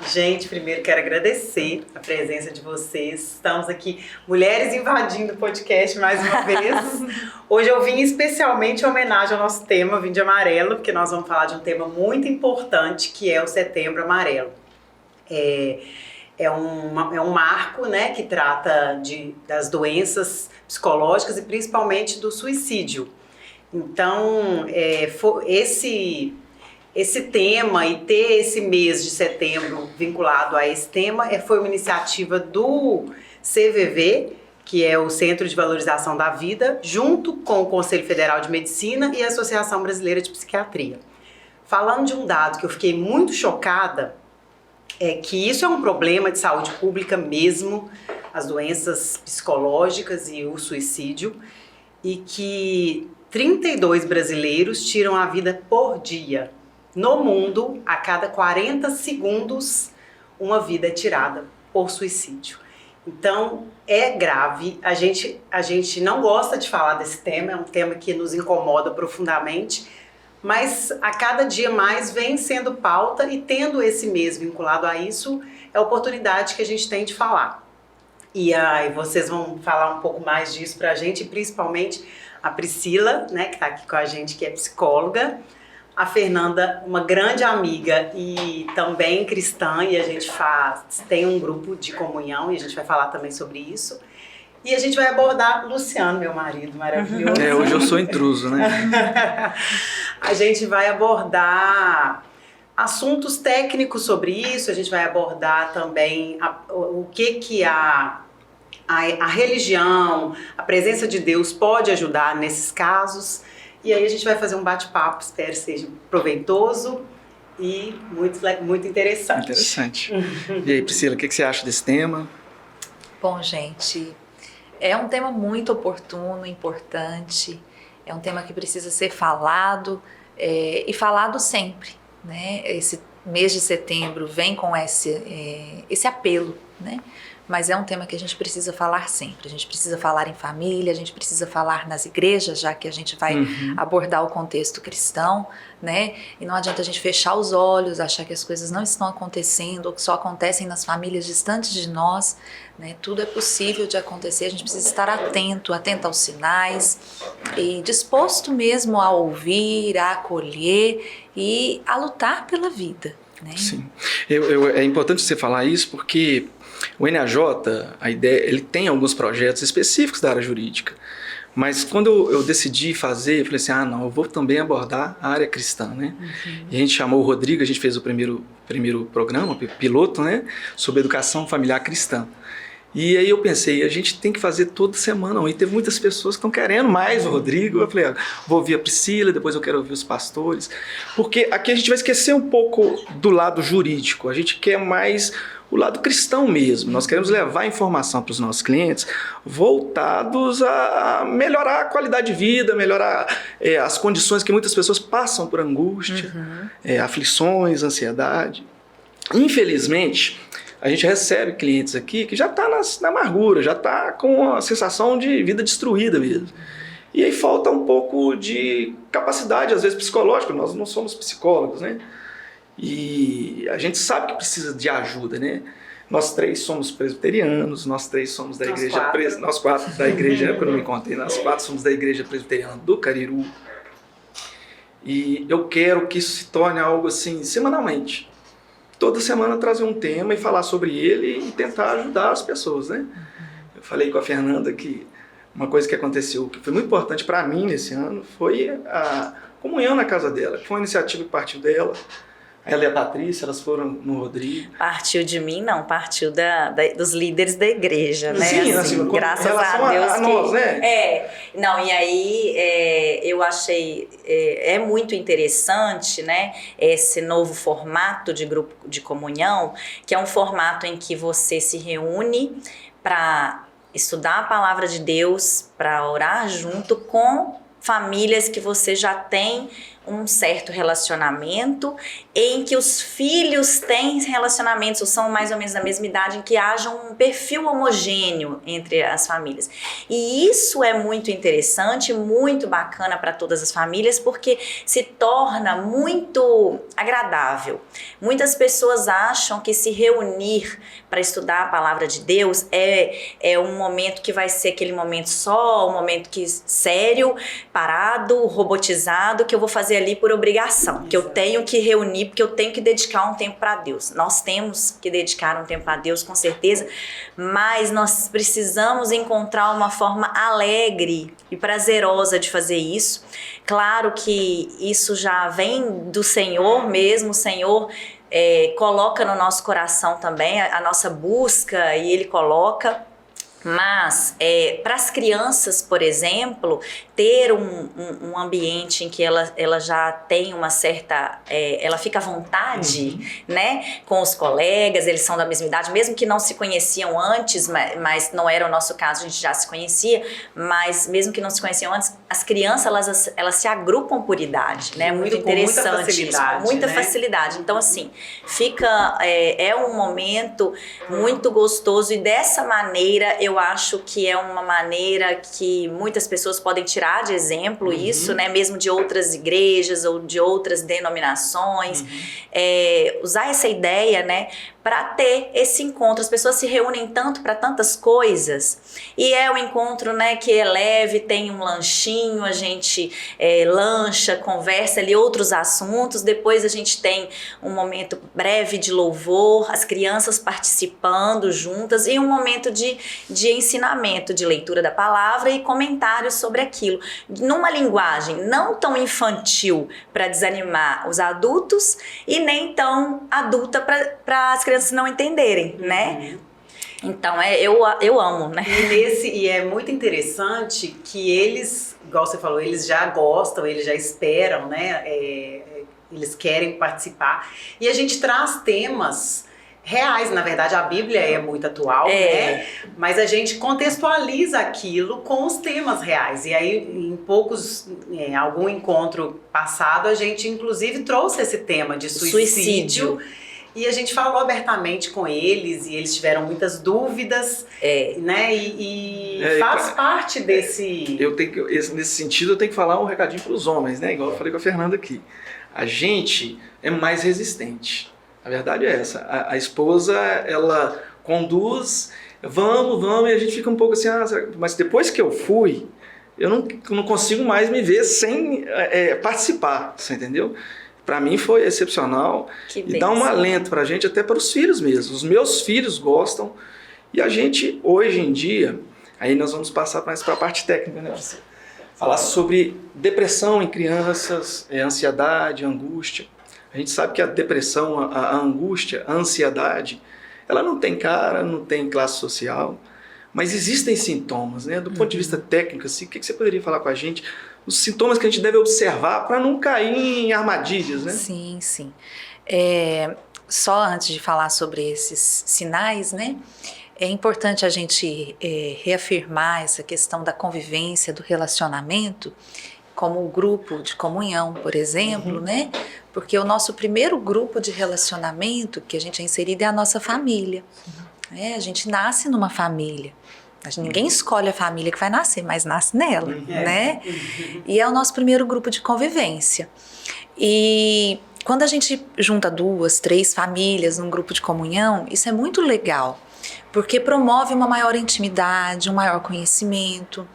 Gente, primeiro quero agradecer a presença de vocês. Estamos aqui, mulheres invadindo o podcast mais uma vez. Hoje eu vim especialmente em homenagem ao nosso tema, vim de amarelo, porque nós vamos falar de um tema muito importante, que é o Setembro Amarelo. É um marco, né, que trata das doenças psicológicas e principalmente do suicídio. Então, esse tema e ter esse mês de setembro vinculado a esse tema foi uma iniciativa do CVV, que é o Centro de Valorização da Vida, junto com o Conselho Federal de Medicina e a Associação Brasileira de Psiquiatria. Falando de um dado que eu fiquei muito chocada, é que isso é um problema de saúde pública mesmo, as doenças psicológicas e o suicídio, e que 32 brasileiros tiram a vida por dia. No mundo, a cada 40 segundos, uma vida é tirada por suicídio. Então, é grave. A gente não gosta de falar desse tema, é um tema que nos incomoda profundamente, mas a cada dia mais vem sendo pauta e tendo esse mês vinculado a isso, é a oportunidade que a gente tem de falar. E aí vocês vão falar um pouco mais disso pra gente, principalmente a Priscila, né, que está aqui com a gente, que é psicóloga, a Fernanda, uma grande amiga e também cristã, e a gente tem um grupo de comunhão e a gente vai falar também sobre isso. E a gente vai abordar Luciano, meu marido maravilhoso. Hoje eu sou intruso, né? A gente vai abordar assuntos técnicos sobre isso, a gente vai abordar também o que a religião, a presença de Deus pode ajudar nesses casos. E aí a gente vai fazer um bate-papo, espero que seja proveitoso e muito interessante. Interessante. E aí, Priscila, o que você acha desse tema? Bom, gente, é um tema muito oportuno, importante, é um tema que precisa ser falado e falado sempre, né? Esse mês de setembro vem com esse apelo, né? Mas é um tema que a gente precisa falar sempre. A gente precisa falar em família, a gente precisa falar nas igrejas, já que a gente vai abordar o contexto cristão, né? E não adianta a gente fechar os olhos, achar que as coisas não estão acontecendo ou que só acontecem nas famílias distantes de nós, né? Tudo é possível de acontecer, a gente precisa estar atento aos sinais e disposto mesmo a ouvir, a acolher e a lutar pela vida, né? Sim. É importante você falar isso porque o NAJ, a ideia, ele tem alguns projetos específicos da área jurídica, mas quando eu decidi fazer, eu falei assim, não, eu vou também abordar a área cristã, né? E a gente chamou o Rodrigo, a gente fez o primeiro programa, piloto, né? Sobre educação familiar cristã. E aí eu pensei, a gente tem que fazer toda semana, e teve muitas pessoas que estão querendo mais o Rodrigo, eu falei, vou ouvir a Priscila, depois eu quero ouvir os pastores, porque aqui a gente vai esquecer um pouco do lado jurídico, a gente quer mais o lado cristão mesmo, nós queremos levar informação para os nossos clientes voltados a melhorar a qualidade de vida, melhorar as condições que muitas pessoas passam por angústia, aflições, ansiedade. Infelizmente, a gente recebe clientes aqui que já está na amargura, já está com a sensação de vida destruída mesmo. E aí falta um pouco de capacidade, às vezes, psicológica. Nós não somos psicólogos, né? E a gente sabe que precisa de ajuda, né? Nós 3 somos presbiterianos, nós 3 somos da igreja... Nós 4 da igreja, porque eu não me contei, nós 4 somos da igreja presbiteriana do Cariru. E eu quero que isso se torne algo assim, semanalmente. Toda semana trazer um tema e falar sobre ele e tentar ajudar as pessoas, né? Eu falei com a Fernanda que uma coisa que aconteceu, que foi muito importante para mim nesse ano, foi a comunhão na casa dela, que foi uma iniciativa que partiu dela. Ela e a Patrícia, elas foram no Rodrigo. Partiu de mim, não, partiu dos líderes da igreja, né? Sim, assim, graças a Deus a nós, né? Não, e aí eu achei muito interessante, né? Esse novo formato de grupo de comunhão, que é um formato em que você se reúne para estudar a palavra de Deus, para orar junto com famílias que você já tem um certo relacionamento em que os filhos têm relacionamentos ou são mais ou menos da mesma idade, em que haja um perfil homogêneo entre as famílias. E isso é muito interessante, muito bacana para todas as famílias, porque se torna muito agradável. Muitas pessoas acham que se reunir para estudar a palavra de Deus é um momento que vai ser aquele momento só, um momento que sério, parado, robotizado, que eu vou fazer ali por obrigação, que eu tenho que reunir, porque eu tenho que dedicar um tempo para Deus. Nós temos que dedicar um tempo a Deus, com certeza, mas nós precisamos encontrar uma forma alegre e prazerosa de fazer isso. Claro que isso já vem do Senhor mesmo, o Senhor coloca no nosso coração também a nossa busca, e Ele coloca. Mas para as crianças, por exemplo, ter um ambiente em que ela já tem uma certa... ela fica à vontade, né, com os colegas, eles são da mesma idade, mesmo que não se conheciam antes, mas não era o nosso caso, a gente já se conhecia, mas mesmo que não se conheciam antes, as crianças, elas se agrupam por idade, né, muito interessante. Com muita facilidade, com muita né? facilidade. Então, assim, fica... é um momento muito gostoso, e dessa maneira eu acho que é uma maneira que muitas pessoas podem tirar de exemplo isso, né? Mesmo de outras igrejas ou de outras denominações. Usar essa ideia, né? Para ter esse encontro. As pessoas se reúnem tanto para tantas coisas, e é um encontro, né, que é leve, tem um lanchinho, a gente lancha, conversa ali outros assuntos, depois a gente tem um momento breve de louvor, as crianças participando juntas, e um momento de ensinamento, de leitura da palavra e comentários sobre aquilo, numa linguagem não tão infantil para desanimar os adultos e nem tão adulta para as crianças não entenderem, né? Então, eu amo, né? E é muito interessante que eles, igual você falou, eles já gostam, eles já esperam, né? Eles querem participar. E a gente traz temas reais, na verdade a Bíblia é muito atual, né? Mas a gente contextualiza aquilo com os temas reais. E aí, em algum encontro passado, a gente inclusive trouxe esse tema de suicídio. E a gente falou abertamente com eles, e eles tiveram muitas dúvidas, né? E faz parte desse... Nesse sentido, eu tenho que falar um recadinho para os homens, né? Igual eu falei com a Fernanda aqui. A gente é mais resistente. A verdade é essa. A esposa, ela conduz, vamos, e a gente fica um pouco assim, mas depois que eu fui, eu não consigo mais me ver sem participar, você entendeu? Para mim foi excepcional e dá um alento para a gente, até para os filhos mesmo. Os meus filhos gostam, e a gente, hoje em dia, aí nós vamos passar mais para a parte técnica, né? Falar sobre depressão em crianças, ansiedade, angústia. A gente sabe que a depressão, a angústia, a ansiedade, ela não tem cara, não tem classe social, mas existem sintomas, né? Do ponto de vista técnico, assim, o que você poderia falar com a gente? Os sintomas que a gente deve observar para não cair em armadilhas, né? Sim. Só antes de falar sobre esses sinais, né? É importante a gente reafirmar essa questão da convivência, do relacionamento, como o grupo de comunhão, por exemplo, né? Porque o nosso primeiro grupo de relacionamento que a gente é inserido é a nossa família. A gente nasce numa família. Ninguém escolhe a família que vai nascer, mas nasce nela, né? E é o nosso primeiro grupo de convivência. E quando a gente junta 2, 3 famílias num grupo de comunhão, isso é muito legal, porque promove uma maior intimidade, um maior conhecimento.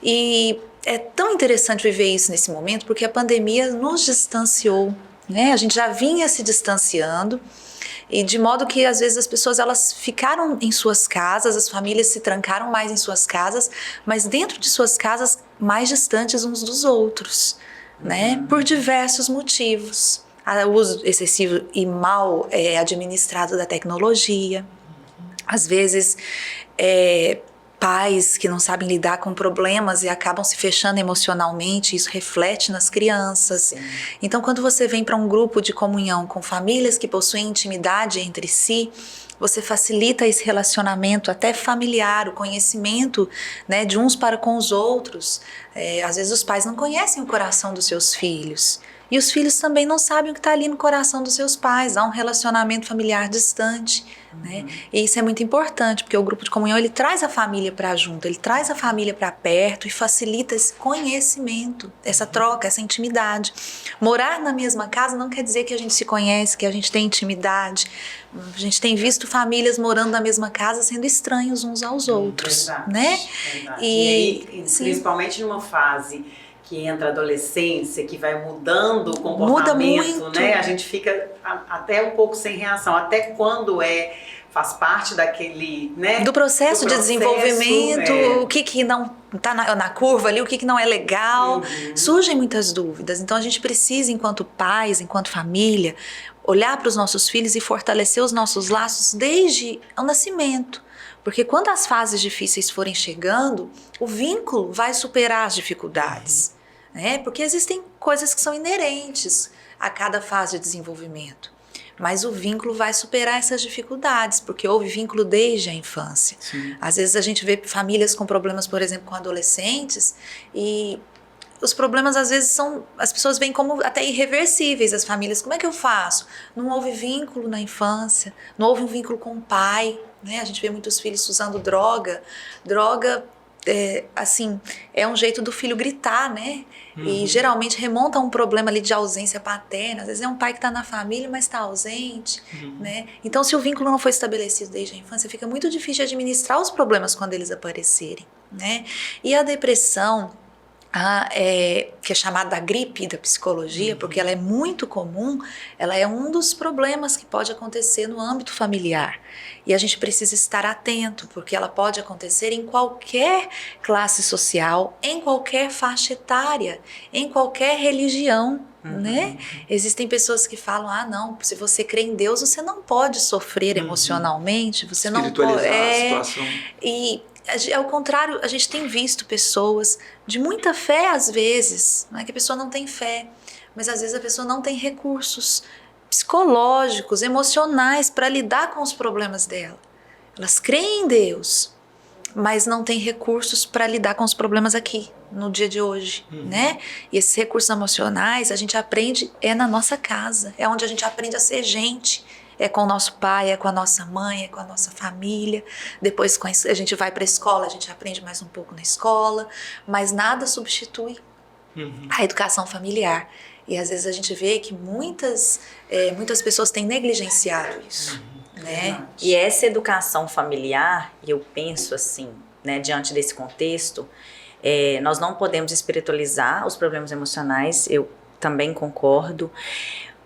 E é tão interessante viver isso nesse momento, porque a pandemia nos distanciou, né? A gente já vinha se distanciando, e de modo que às vezes as pessoas elas ficaram em suas casas, as famílias se trancaram mais em suas casas, mas dentro de suas casas mais distantes uns dos outros, né? Por diversos motivos. O uso excessivo e mal administrado da tecnologia, às vezes pais que não sabem lidar com problemas e acabam se fechando emocionalmente, isso reflete nas crianças. Sim. Então, quando você vem para um grupo de comunhão com famílias que possuem intimidade entre si, você facilita esse relacionamento até familiar, o conhecimento, né, de uns para com os outros. Às vezes os pais não conhecem o coração dos seus filhos. E os filhos também não sabem o que está ali no coração dos seus pais, há um relacionamento familiar distante, né? E isso é muito importante, porque o grupo de comunhão, ele traz a família para junto, ele traz a família para perto e facilita esse conhecimento, essa troca, essa intimidade. Morar na mesma casa não quer dizer que a gente se conhece, que a gente tem intimidade. A gente tem visto famílias morando na mesma casa sendo estranhos uns aos outros, verdade, né? Verdade. E aí, principalmente numa fase que entra a adolescência, que vai mudando o comportamento, muda muito, né? A gente fica até um pouco sem reação, até quando faz parte daquele, né? Do processo de desenvolvimento, o que não está na curva ali, o que não é legal, surgem muitas dúvidas. Então a gente precisa, enquanto pais, enquanto família, olhar para os nossos filhos e fortalecer os nossos laços desde o nascimento. Porque quando as fases difíceis forem chegando, o vínculo vai superar as dificuldades. Né? Porque existem coisas que são inerentes a cada fase de desenvolvimento. Mas o vínculo vai superar essas dificuldades, porque houve vínculo desde a infância. Sim. Às vezes a gente vê famílias com problemas, por exemplo, com adolescentes, e os problemas às vezes as pessoas veem como até irreversíveis, as famílias. Como é que eu faço? Não houve vínculo na infância, não houve um vínculo com o pai, né? A gente vê muitos filhos usando droga. Droga, é um jeito do filho gritar, né? E geralmente remonta a um problema ali de ausência paterna. Às vezes é um pai que está na família, mas está ausente, né? Então, se o vínculo não foi estabelecido desde a infância, fica muito difícil de administrar os problemas quando eles aparecerem, né? E a depressão, que é chamada da gripe da psicologia, porque ela é muito comum, ela é um dos problemas que pode acontecer no âmbito familiar. E a gente precisa estar atento, porque ela pode acontecer em qualquer classe social, em qualquer faixa etária, em qualquer religião. Né? Existem pessoas que falam, não, se você crê em Deus, você não pode sofrer emocionalmente, você não pode... a situação. E ao contrário, a gente tem visto pessoas de muita fé às vezes, não é que a pessoa não tem fé, mas às vezes a pessoa não tem recursos psicológicos, emocionais para lidar com os problemas dela. Elas creem em Deus, mas não têm recursos para lidar com os problemas aqui, no dia de hoje, né? E esses recursos emocionais a gente aprende na nossa casa, é onde a gente aprende a ser gente. É com o nosso pai, é com a nossa mãe, é com a nossa família. Depois a gente vai para a escola, a gente aprende mais um pouco na escola, mas nada substitui a educação familiar. E às vezes a gente vê que muitas pessoas têm negligenciado isso. Né? E essa educação familiar, eu penso assim, né, diante desse contexto, nós não podemos espiritualizar os problemas emocionais, eu também concordo,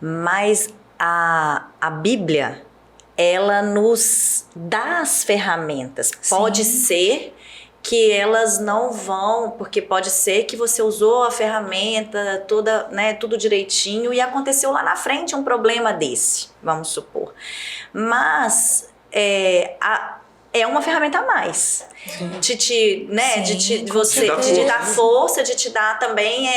mas a Bíblia, ela nos dá as ferramentas. Sim. Pode ser que elas não vão, porque pode ser que você usou a ferramenta toda, né, tudo direitinho e aconteceu lá na frente um problema desse, vamos supor. Mas é uma ferramenta a mais. De te dar força, de te dar também,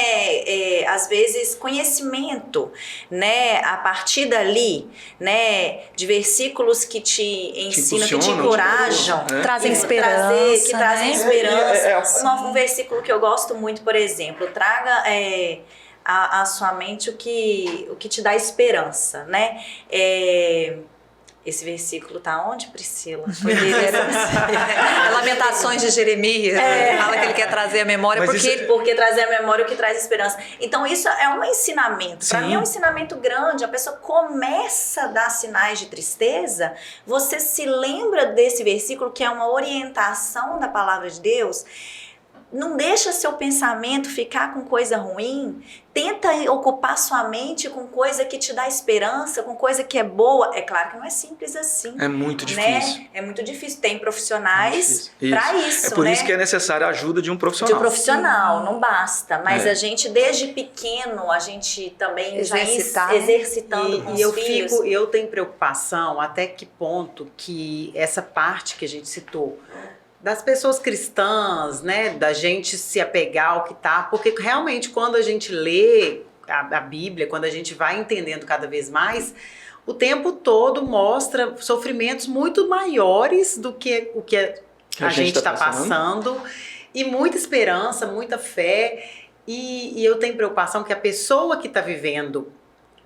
às vezes, conhecimento, né? A partir dali, né? De versículos que te ensinam, que te encorajam. Trazem esperança. Que trazem esperança. Um versículo que eu gosto muito, por exemplo, traga à sua mente o que te dá esperança, né? Esse versículo tá onde, Priscila? Lamentações de Jeremias. Fala que ele quer trazer a memória, porque trazer a memória é o que traz esperança. Então isso é um ensinamento. Para mim é um ensinamento grande. A pessoa começa a dar sinais de tristeza, você se lembra desse versículo que é uma orientação da palavra de Deus. Não deixa seu pensamento ficar com coisa ruim. Tenta ocupar sua mente com coisa que te dá esperança, com coisa que é boa. É claro que não é simples assim. É muito difícil. É muito difícil. Tem profissionais para isso. É por isso que é necessária a ajuda de um profissional. De um profissional, não basta. Mas a gente, desde pequeno, a gente também exercitando com os filhos. Eu tenho preocupação até que ponto que essa parte que a gente citou das pessoas cristãs, né, da gente se apegar ao que tá, porque realmente quando a gente lê a Bíblia, quando a gente vai entendendo cada vez mais, o tempo todo mostra sofrimentos muito maiores do que o que a gente está passando, e muita esperança, muita fé. E eu tenho preocupação que a pessoa que está vivendo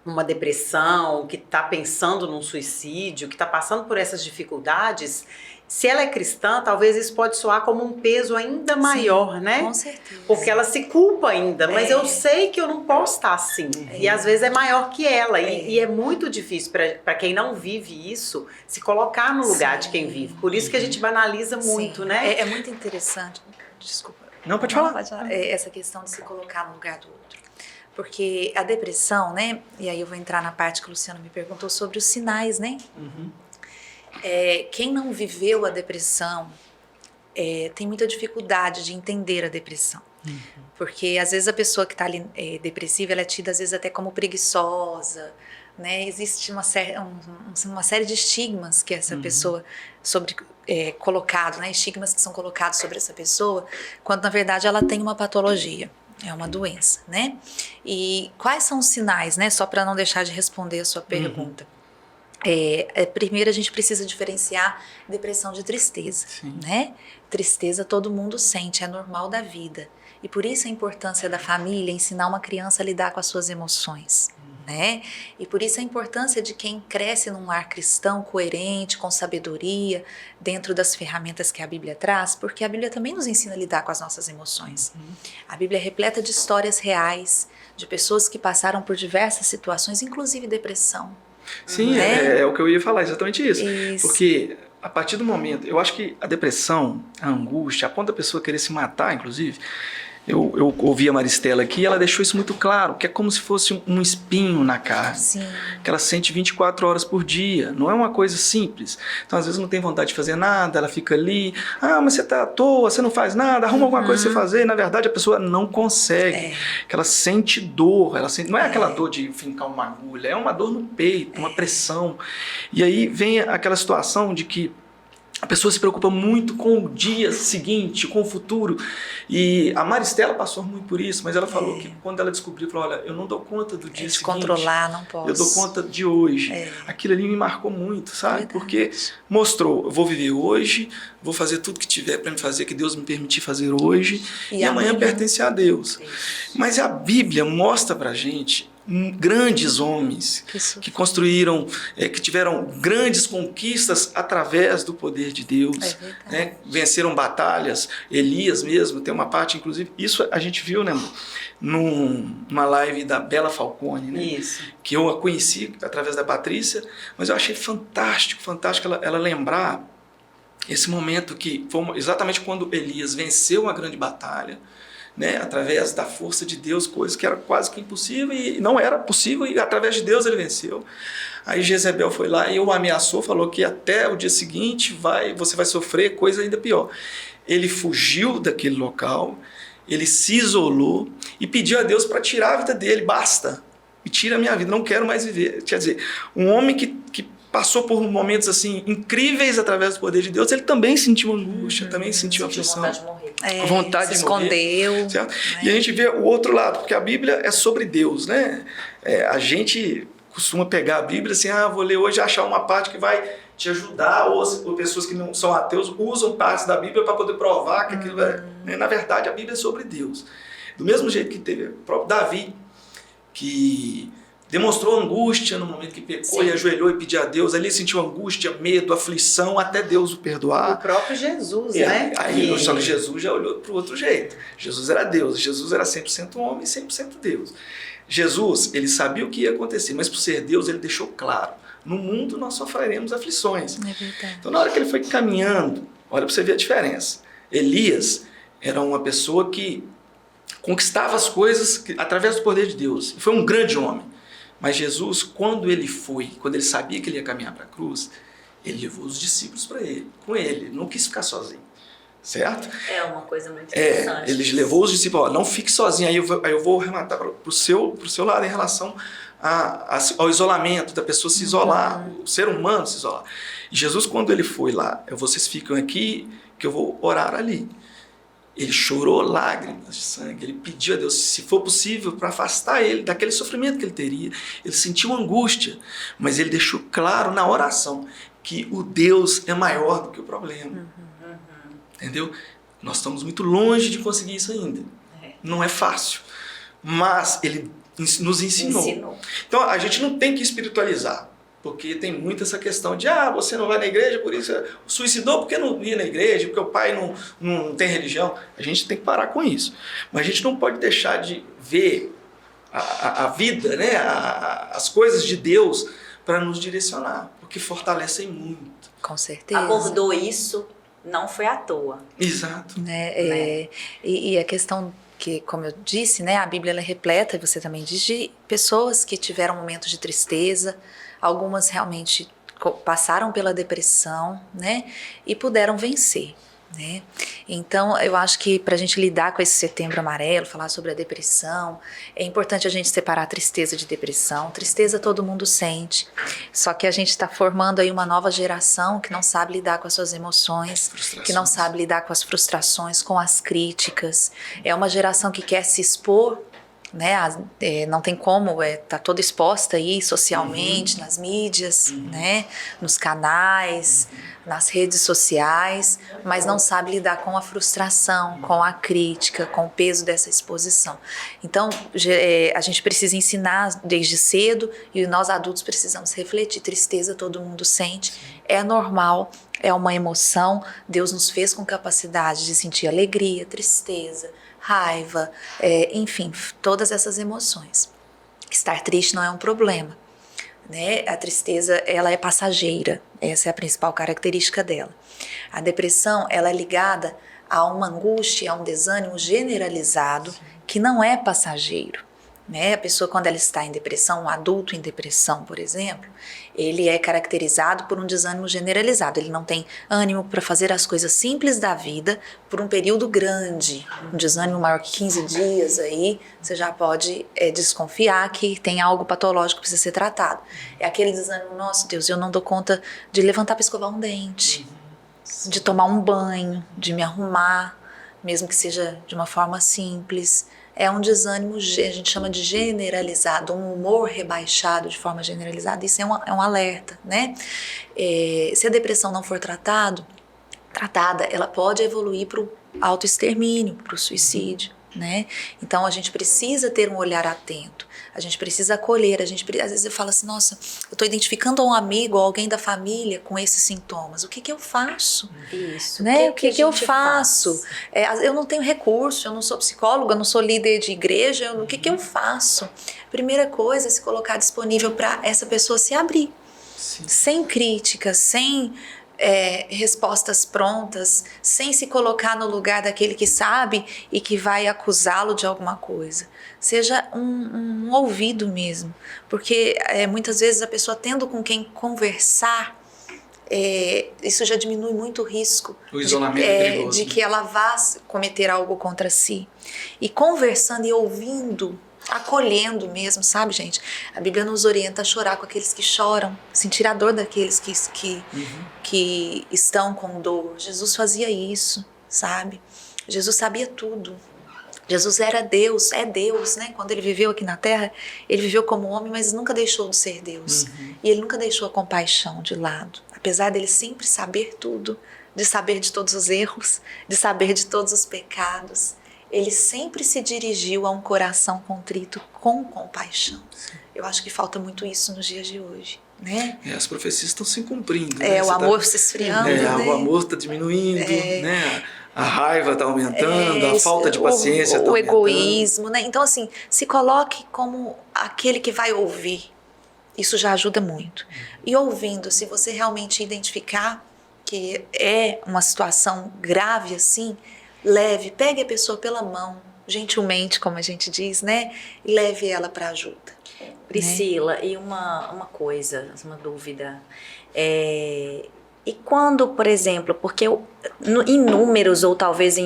uma depressão, que está pensando num suicídio, que está passando por essas dificuldades, se ela é cristã, talvez isso pode soar como um peso ainda maior, né? Com certeza. Porque ela se culpa ainda, mas eu sei que eu não posso estar assim. E às vezes é maior que ela. E é muito difícil para quem não vive isso se colocar no lugar de quem vive. Por isso que a gente banaliza muito, né? É muito interessante. Desculpa. Não, pode falar. Essa questão de se colocar no lugar do outro. Porque a depressão, né? E aí eu vou entrar na parte que o Luciano me perguntou sobre os sinais, né? Quem não viveu a depressão tem muita dificuldade de entender a depressão. Porque às vezes a pessoa que está ali depressiva, ela é tida às vezes até como preguiçosa, né? Existe uma série de estigmas que essa pessoa colocado, né? Estigmas que são colocados sobre essa pessoa, quando na verdade ela tem uma patologia. É uma doença, né? E quais são os sinais, né? Só para não deixar de responder a sua pergunta. Primeiro a gente precisa diferenciar depressão de tristeza, né? Tristeza todo mundo sente, é normal da vida. E por isso a importância da família ensinar uma criança a lidar com as suas emoções, né? E por isso a importância de quem cresce num lar cristão coerente, com sabedoria, dentro das ferramentas que a Bíblia traz, porque a Bíblia também nos ensina a lidar com as nossas emoções. A Bíblia é repleta de histórias reais, de pessoas que passaram por diversas situações, inclusive depressão. Sim, é o que eu ia falar, exatamente isso. Porque a partir do momento, eu acho que a depressão, a angústia, a ponto da pessoa querer se matar, inclusive, eu ouvi a Maristela aqui, ela deixou isso muito claro, que é como se fosse um espinho na carne, que ela sente 24 horas por dia, não é uma coisa simples. Então às vezes não tem vontade de fazer nada, ela fica ali, mas você tá à toa, você não faz nada, arruma alguma coisa pra você fazer, e na verdade a pessoa não consegue, que ela sente dor, não é aquela dor de fincar uma agulha, é uma dor no peito, uma pressão, e aí vem aquela situação de que a pessoa se preocupa muito com o dia seguinte, com o futuro. E a Maristela passou muito por isso, mas ela falou que quando ela descobriu, falou, olha, eu não dou conta do dia seguinte. Controlar, não posso. Eu dou conta de hoje. Aquilo ali me marcou muito, sabe? Porque mostrou, eu vou viver hoje, vou fazer tudo que tiver para me fazer, que Deus me permitir fazer hoje, e amanhã pertence a Deus. Mas a Bíblia mostra pra gente grandes homens que construíram, que tiveram grandes conquistas através do poder de Deus, né? Venceram batalhas. Elias mesmo, tem uma parte, inclusive, isso a gente viu, né, numa live da Bela Falcone, né? Isso. Que eu a conheci através da Patrícia, mas eu achei fantástico ela lembrar esse momento que foi exatamente quando Elias venceu uma grande batalha, né, através da força de Deus, coisa que era quase que impossível e não era possível, e através de Deus ele venceu. Aí Jezebel foi lá e o ameaçou, falou que até o dia seguinte você vai sofrer coisa ainda pior. Ele fugiu daquele local, ele se isolou e pediu a Deus para tirar a vida dele. Basta, me tira a minha vida, não quero mais viver. Quer dizer, um homem que passou por momentos assim incríveis através do poder de Deus, ele também sentiu angústia, também sentiu aflição. Vontade de morrer. Vontade de morrer. Escondeu. Certo? E a gente vê o outro lado, porque a Bíblia é sobre Deus, né? A gente costuma pegar a Bíblia assim, vou ler hoje e achar uma parte que vai te ajudar, ou pessoas que não são ateus usam partes da Bíblia para poder provar que aquilo é... Na verdade, a Bíblia é sobre Deus. Do mesmo jeito que teve o próprio Davi, que demonstrou angústia no momento que pecou e ajoelhou e pediu a Deus. Ali sentiu angústia, medo, aflição, até Deus o perdoar. O próprio Jesus, né? Só que Jesus já olhou para o outro jeito. Jesus era Deus, Jesus era 100% homem e 100% Deus. Jesus, ele sabia o que ia acontecer, mas por ser Deus, ele deixou claro. No mundo nós sofreremos aflições. Então na hora que ele foi caminhando, olha para você ver a diferença. Elias era uma pessoa que conquistava as coisas através do poder de Deus. Foi um grande homem. Mas Jesus, quando ele sabia que ele ia caminhar para a cruz, ele levou os discípulos com ele, não quis ficar sozinho, certo? É uma coisa muito interessante. Ele levou os discípulos, não fique sozinho, aí eu vou arrematar para o seu lado em relação ao isolamento, da pessoa se isolar, o ser humano se isolar. E Jesus, quando ele foi lá, vocês ficam aqui, que eu vou orar ali. Ele chorou lágrimas de sangue, ele pediu a Deus, se for possível, para afastar ele daquele sofrimento que ele teria. Ele sentiu angústia, mas ele deixou claro na oração que o Deus é maior do que o problema. Entendeu? Nós estamos muito longe de conseguir isso ainda. Não é fácil. mas ele nos ensinou. Então a gente não tem que espiritualizar, porque tem muito essa questão de você não vai na igreja, por isso suicidou porque não ia na igreja, porque o pai não tem religião. A gente tem que parar com isso. Mas a gente não pode deixar de ver a vida, né? As coisas de Deus para nos direcionar, porque fortalecem muito. Com certeza. Abordou isso, não foi à toa. Exato. Né? E a questão que, como eu disse, né, a Bíblia ela é repleta, e você também diz, de pessoas que tiveram momentos de tristeza, algumas realmente passaram pela depressão, né, e puderam vencer. Né? Então, eu acho que para a gente lidar com esse Setembro Amarelo, falar sobre a depressão, é importante a gente separar tristeza de depressão. Tristeza todo mundo sente, só que a gente está formando aí uma nova geração que não sabe lidar com as suas emoções, que não sabe lidar com as frustrações, com as críticas. É uma geração que quer se expor, né? Não tem como, tá toda exposta aí socialmente, nas mídias, né? Nos canais, nas redes sociais, mas não sabe lidar com a frustração, com a crítica, com o peso dessa exposição. Então, a gente precisa ensinar desde cedo e nós adultos precisamos refletir. Tristeza todo mundo sente, é normal, é uma emoção. Deus nos fez com capacidade de sentir alegria, tristeza, raiva, enfim, todas essas emoções. Estar triste não é um problema, né? A tristeza, ela é passageira, essa é a principal característica dela. A depressão, ela é ligada a uma angústia, a um desânimo generalizado que não é passageiro. Né? A pessoa, quando ela está em depressão, um adulto em depressão, por exemplo, ele é caracterizado por um desânimo generalizado. Ele não tem ânimo para fazer as coisas simples da vida por um período grande. Um desânimo maior que 15 dias, aí você já pode desconfiar que tem algo patológico que precisa ser tratado. É aquele desânimo, nossa Deus, eu não dou conta de levantar para escovar um dente, de tomar um banho, de me arrumar, mesmo que seja de uma forma simples. É um desânimo, a gente chama de generalizado, um humor rebaixado de forma generalizada. Isso é um alerta, né? Se a depressão não for tratada, ela pode evoluir para o autoextermínio, para o suicídio, né? Então a gente precisa ter um olhar atento, a gente precisa acolher, às vezes eu falo assim, nossa, eu estou identificando um amigo ou alguém da família com esses sintomas, o que eu faço? Isso, né? O que eu faço? Eu não tenho recurso, eu não sou psicóloga, eu não sou líder de igreja, o que eu faço? Primeira coisa é se colocar disponível para essa pessoa se abrir, sem críticas, sem respostas prontas, sem se colocar no lugar daquele que sabe e que vai acusá-lo de alguma coisa. Seja um ouvido mesmo, porque muitas vezes a pessoa tendo com quem conversar, isso já diminui muito o risco o isolamento é perigoso, de que ela vá cometer algo contra si. E conversando e ouvindo, acolhendo mesmo, sabe, gente? A Bíblia nos orienta a chorar com aqueles que choram, sentir a dor daqueles que estão com dor. Jesus fazia isso, sabe? Jesus sabia tudo. Jesus era Deus, é Deus, né? Quando ele viveu aqui na Terra, ele viveu como homem, mas nunca deixou de ser Deus. E ele nunca deixou a compaixão de lado. Apesar dele sempre saber tudo, de saber de todos os erros, de saber de todos os pecados, ele sempre se dirigiu a um coração contrito com compaixão. Eu acho que falta muito isso nos dias de hoje, né? As profecias estão se cumprindo. Né? O amor se esfriando, né? O amor está diminuindo, né? A raiva está aumentando, a falta de paciência está aumentando. O egoísmo, né? Então, assim, se coloque como aquele que vai ouvir. Isso já ajuda muito. E ouvindo, se você realmente identificar que é uma situação grave assim, pegue a pessoa pela mão, gentilmente, como a gente diz, né? E leve ela para ajuda. Priscila, né? E uma coisa, uma dúvida. E quando, por exemplo, porque em números ou talvez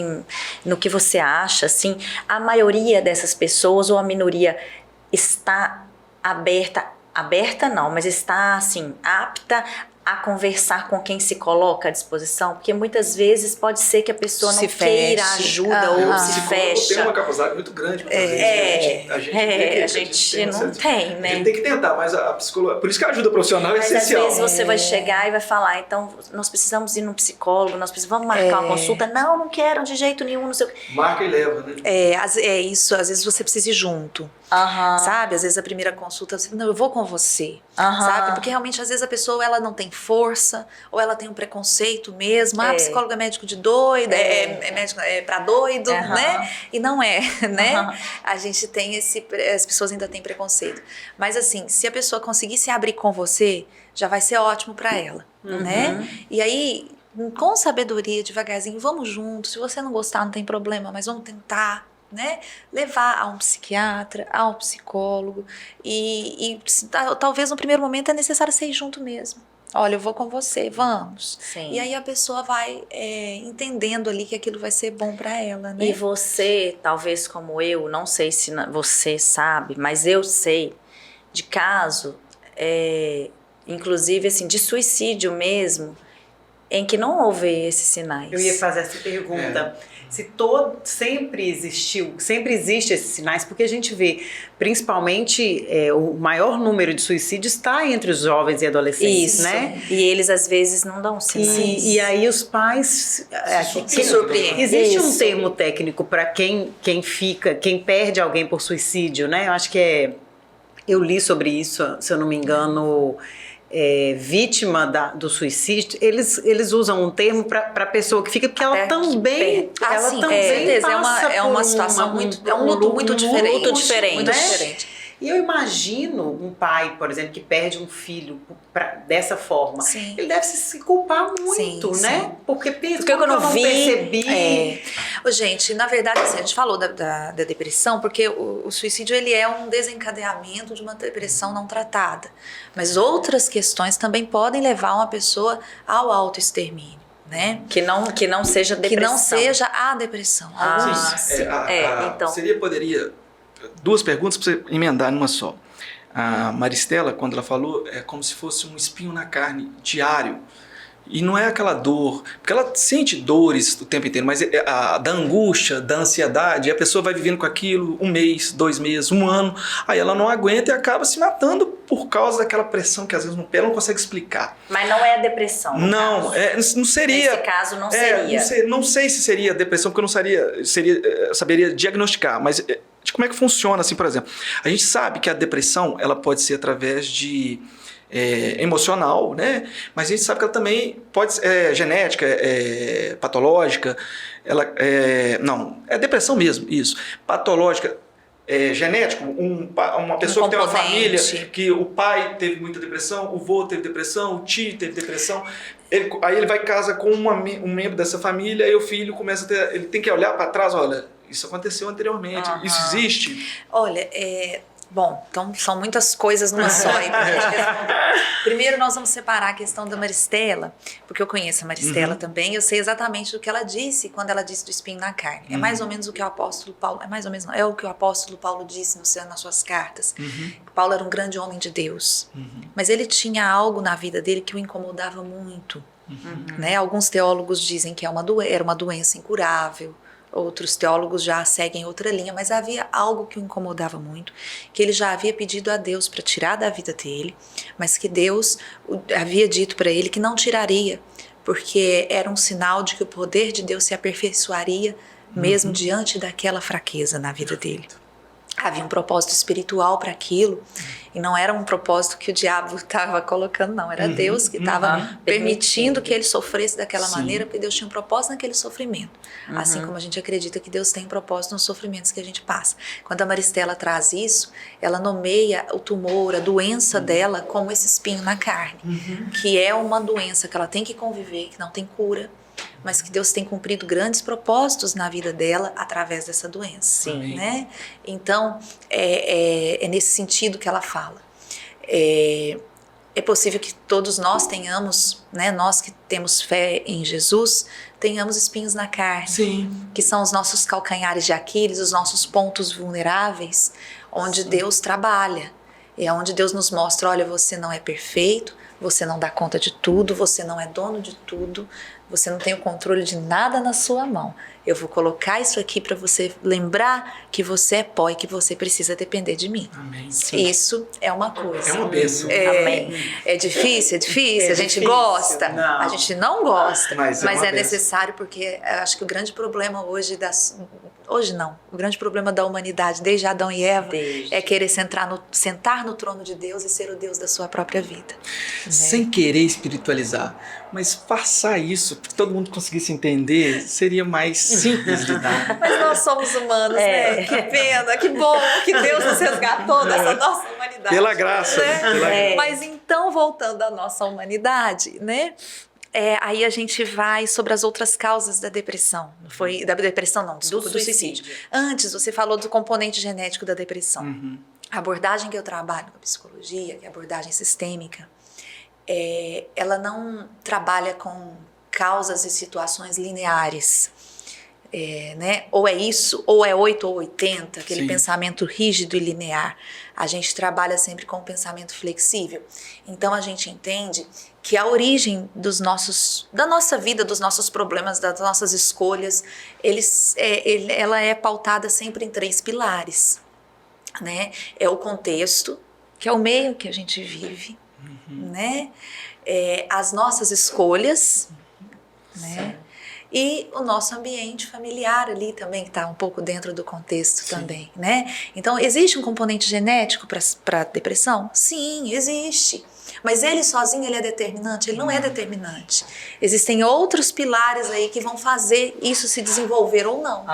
no que você acha, assim, a maioria dessas pessoas ou a minoria está aberta não, mas está assim, apta a conversar com quem se coloca à disposição? Porque muitas vezes pode ser que a pessoa não Se queira feche. ajuda ou O se psicólogo tem fecha. uma capacidade muito grande para fazer isso. A gente não tem, né? A gente tem que tentar, mas a psicologia... Por isso que a ajuda profissional é Mas essencial. às vezes você vai chegar e vai falar, então nós precisamos ir no psicólogo, vamos marcar uma consulta. Não quero de jeito nenhum, não sei o quê. Marca e leva, né? É isso, às vezes você precisa ir junto, Aham. sabe? Às vezes a primeira consulta, você, não, eu vou com você, Aham. sabe? Porque realmente às vezes a pessoa ela não tem força, ou ela tem um preconceito mesmo, psicólogo é médico de doido, é médico pra doido, Aham. né? E não é, né? Aham. A gente tem as pessoas ainda têm preconceito. Mas assim, se a pessoa conseguir se abrir com você, já vai ser ótimo pra ela, né? E aí, com sabedoria, devagarzinho, vamos juntos. Se você não gostar, não tem problema, mas vamos tentar, né? Levar a um psiquiatra, a um psicólogo. E talvez no primeiro momento é necessário ser junto mesmo. Olha, eu vou com você, vamos. Sim. E aí a pessoa vai entendendo ali que aquilo vai ser bom pra ela, né? E você, talvez como eu, não sei se você sabe, mas eu sei de caso, inclusive assim, de suicídio mesmo, em que não houve esses sinais. Eu ia fazer essa pergunta. Se sempre existe esses sinais, porque a gente vê, principalmente, o maior número de suicídios está entre os jovens e adolescentes, Isso. né? E eles às vezes não dão sinais. E aí os pais Se surpreendem. Existe um Isso. termo técnico para quem perde alguém por suicídio, né? Eu acho que eu li sobre isso, se eu não me engano, vítima do suicídio, eles usam um termo para a pessoa que fica, porque ela também, sim, também certeza. passa É uma por situação muito, é um luto muito diferente. Muito diferente. Muito né? diferente. E eu imagino um pai, por exemplo, que perde um filho dessa forma. Sim. Ele deve se culpar muito, Sim, né? sim. Porque eu não vi, percebi. Ô, gente, na verdade, assim, a gente falou da depressão, porque o suicídio ele é um desencadeamento de uma depressão não tratada. Mas outras questões também podem levar uma pessoa ao autoextermínio, né? Que não seja depressão. Que não seja a depressão. Então. Poderia... Duas perguntas para você emendar numa só. A Maristela, quando ela falou, é como se fosse um espinho na carne diário. E não é aquela dor, porque ela sente dores o tempo inteiro, mas da angústia, da ansiedade, a pessoa vai vivendo com aquilo 1 mês, 2 meses, 1 ano, aí ela não aguenta e acaba se matando por causa daquela pressão que às vezes ela não consegue explicar. Mas não é a depressão. Não, não seria. Nesse caso não seria. Não sei se seria depressão, porque eu não saberia diagnosticar, mas como é que funciona, assim, por exemplo. A gente sabe que a depressão ela pode ser através de emocional, né? Mas a gente sabe que ela também pode ser genética, patológica. Não, é depressão mesmo, isso. Patológica, genético, uma pessoa que tem uma família que o pai teve muita depressão, o vô teve depressão, o tio teve depressão. Aí ele vai casa com um membro dessa família e o filho começa a ter... Ele tem que olhar para trás, olha, isso aconteceu anteriormente, isso existe. Olha, bom, então são muitas coisas numa só. Primeiro nós vamos separar a questão da Maristela, porque eu conheço a Maristela também, eu sei exatamente do que ela disse quando ela disse do espinho na carne. É mais ou menos o que o apóstolo Paulo, é o que o apóstolo Paulo disse nas suas cartas. Paulo era um grande homem de Deus, mas ele tinha algo na vida dele que o incomodava muito. Né? Alguns teólogos dizem que era uma doença incurável. Outros teólogos já seguem outra linha, mas havia algo que o incomodava muito, que ele já havia pedido a Deus para tirar da vida dele, mas que Deus havia dito para ele que não tiraria, porque era um sinal de que o poder de Deus se aperfeiçoaria mesmo diante daquela fraqueza na vida dele. Havia um propósito espiritual para aquilo, e não era um propósito que o diabo estava colocando, não. Era Deus que estava permitindo que ele sofresse daquela maneira, porque Deus tinha um propósito naquele sofrimento. Assim como a gente acredita que Deus tem um propósito nos sofrimentos que a gente passa. Quando a Maristela traz isso, ela nomeia o tumor, a doença dela, como esse espinho na carne, que é uma doença que ela tem que conviver, que não tem cura, mas que Deus tem cumprido grandes propósitos na vida dela através dessa doença. Sim. Né? Então, é nesse sentido que ela fala. É possível que todos nós tenhamos, né, nós que temos fé em Jesus, tenhamos espinhos na carne. Sim. Que são os nossos calcanhares de Aquiles, os nossos pontos vulneráveis, onde Deus trabalha. É onde Deus nos mostra, olha, você não é perfeito, você não dá conta de tudo, você não é dono de tudo, você não tem o controle de nada na sua mão. Eu vou colocar isso aqui para você lembrar que você é pó e que você precisa depender de mim. Amém. Isso é uma coisa. É uma bênção. Amém. É difícil, É a gente difícil. gosta, Não. a gente não gosta, Mas mas é uma é bênção. necessário porque eu acho que o grande problema hoje o grande problema da humanidade, desde Adão e Eva, é querer sentar no trono de Deus e ser o Deus da sua própria vida. Sem querer espiritualizar, mas passar isso, para que todo mundo conseguisse entender, seria mais simples de dar. Mas nós somos humanos, né? Que pena, que bom que Deus nos resgatou dessa nossa humanidade. Pela graça, né? né? Pela graça. Mas então, voltando à nossa humanidade, né? Aí a gente vai sobre as outras causas da depressão. Da depressão não, desculpa, do suicídio. Antes, você falou do componente genético da depressão. A abordagem que eu trabalho com a psicologia, que é a abordagem sistêmica, ela não trabalha com causas e situações lineares. Né? Ou é isso, ou é 8 ou 80, aquele Sim. pensamento rígido e linear. A gente trabalha sempre com um pensamento flexível. Então a gente entende que a origem da nossa vida, dos nossos problemas, das nossas escolhas, ela é pautada sempre em 3 pilares. Né? É o contexto, que é o meio que a gente vive, né? As nossas escolhas, né? E o nosso ambiente familiar ali também, que está um pouco dentro do contexto. Sim. Também, né? Então, existe um componente genético para depressão? Sim, existe. Mas ele sozinho, ele é determinante? Ele não é determinante. Existem outros pilares aí que vão fazer isso se desenvolver ou não.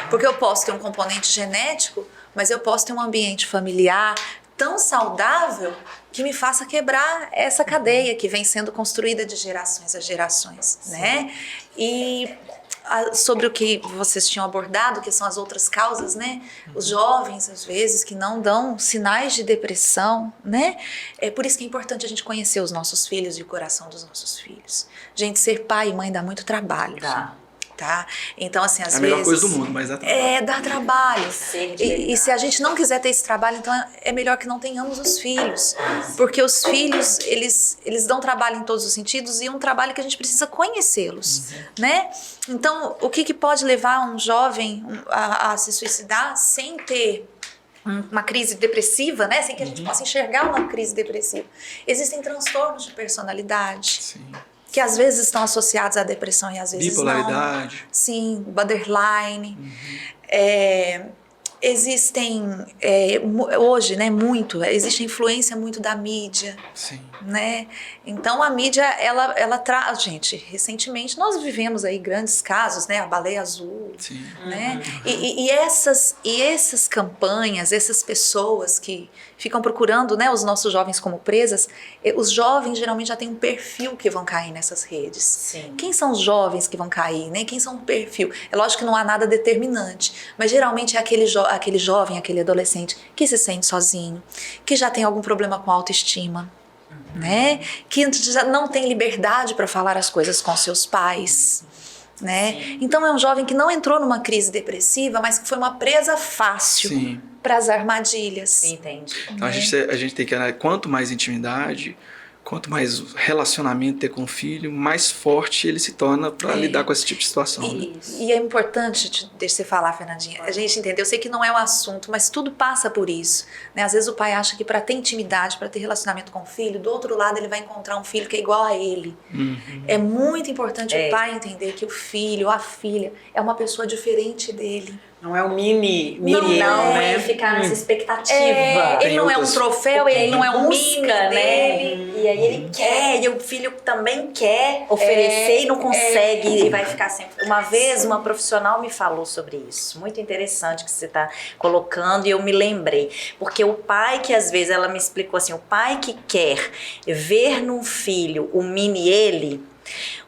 Porque eu posso ter um componente genético, mas eu posso ter um ambiente familiar tão saudável que me faça quebrar essa cadeia que vem sendo construída de gerações a gerações, né? E sobre o que vocês tinham abordado, que são as outras causas, né? Os jovens, às vezes, que não dão sinais de depressão, né? É por isso que é importante a gente conhecer os nossos filhos e o coração dos nossos filhos. Gente, ser pai e mãe dá muito trabalho. Tá? Então, assim, às vezes... É a melhor coisa do mundo, mas dá trabalho. Dá trabalho. E se a gente não quiser ter esse trabalho, então é melhor que não tenhamos os filhos. Porque os filhos, eles dão trabalho em todos os sentidos e é um trabalho que a gente precisa conhecê-los, né? Então, o que pode levar um jovem a se suicidar sem ter uma crise depressiva, né? Sem que a gente possa enxergar uma crise depressiva? Existem transtornos de personalidade. Sim. Que às vezes estão associados à depressão e às vezes bipolaridade. não. Sim, borderline. Existem, hoje, né, existe a influência muito da mídia. Sim. Né? Então a mídia, ela traz, gente, recentemente nós vivemos aí grandes casos, né, a baleia azul. Sim. Né? E essas campanhas, essas pessoas que ficam procurando, né, os nossos jovens como presas, os jovens geralmente já têm um perfil que vão cair nessas redes. Sim. Quem são os jovens que vão cair, né? Quem são o perfil? É lógico que não há nada determinante, mas geralmente é aquele jovem, aquele adolescente que se sente sozinho, que já tem algum problema com autoestima, né? Que já não tem liberdade para falar as coisas com seus pais. Né? Então é um jovem que não entrou numa crise depressiva, mas que foi uma presa fácil para as armadilhas. Entendi. Então a gente tem que analisar quanto mais intimidade, quanto mais relacionamento ter com o filho, mais forte ele se torna para lidar com esse tipo de situação. E é importante, deixa você falar, Fernandinha, a gente entender, eu sei que não é um assunto, mas tudo passa por isso. Né? Às vezes o pai acha que para ter intimidade, para ter relacionamento com o filho, do outro lado ele vai encontrar um filho que é igual a ele. É muito importante o pai entender que o filho, a filha, é uma pessoa diferente dele. Não é um mini não, né? É ficar nessa expectativa. Ele não é um troféu, ele não é um busca, né? E aí ele quer, e o filho também quer oferecer e não consegue, e vai ficar sempre. Uma vez uma profissional me falou sobre isso, muito interessante que você está colocando, e eu me lembrei. Porque o pai que às vezes, ela me explicou assim, o pai que quer ver no filho o mini ele,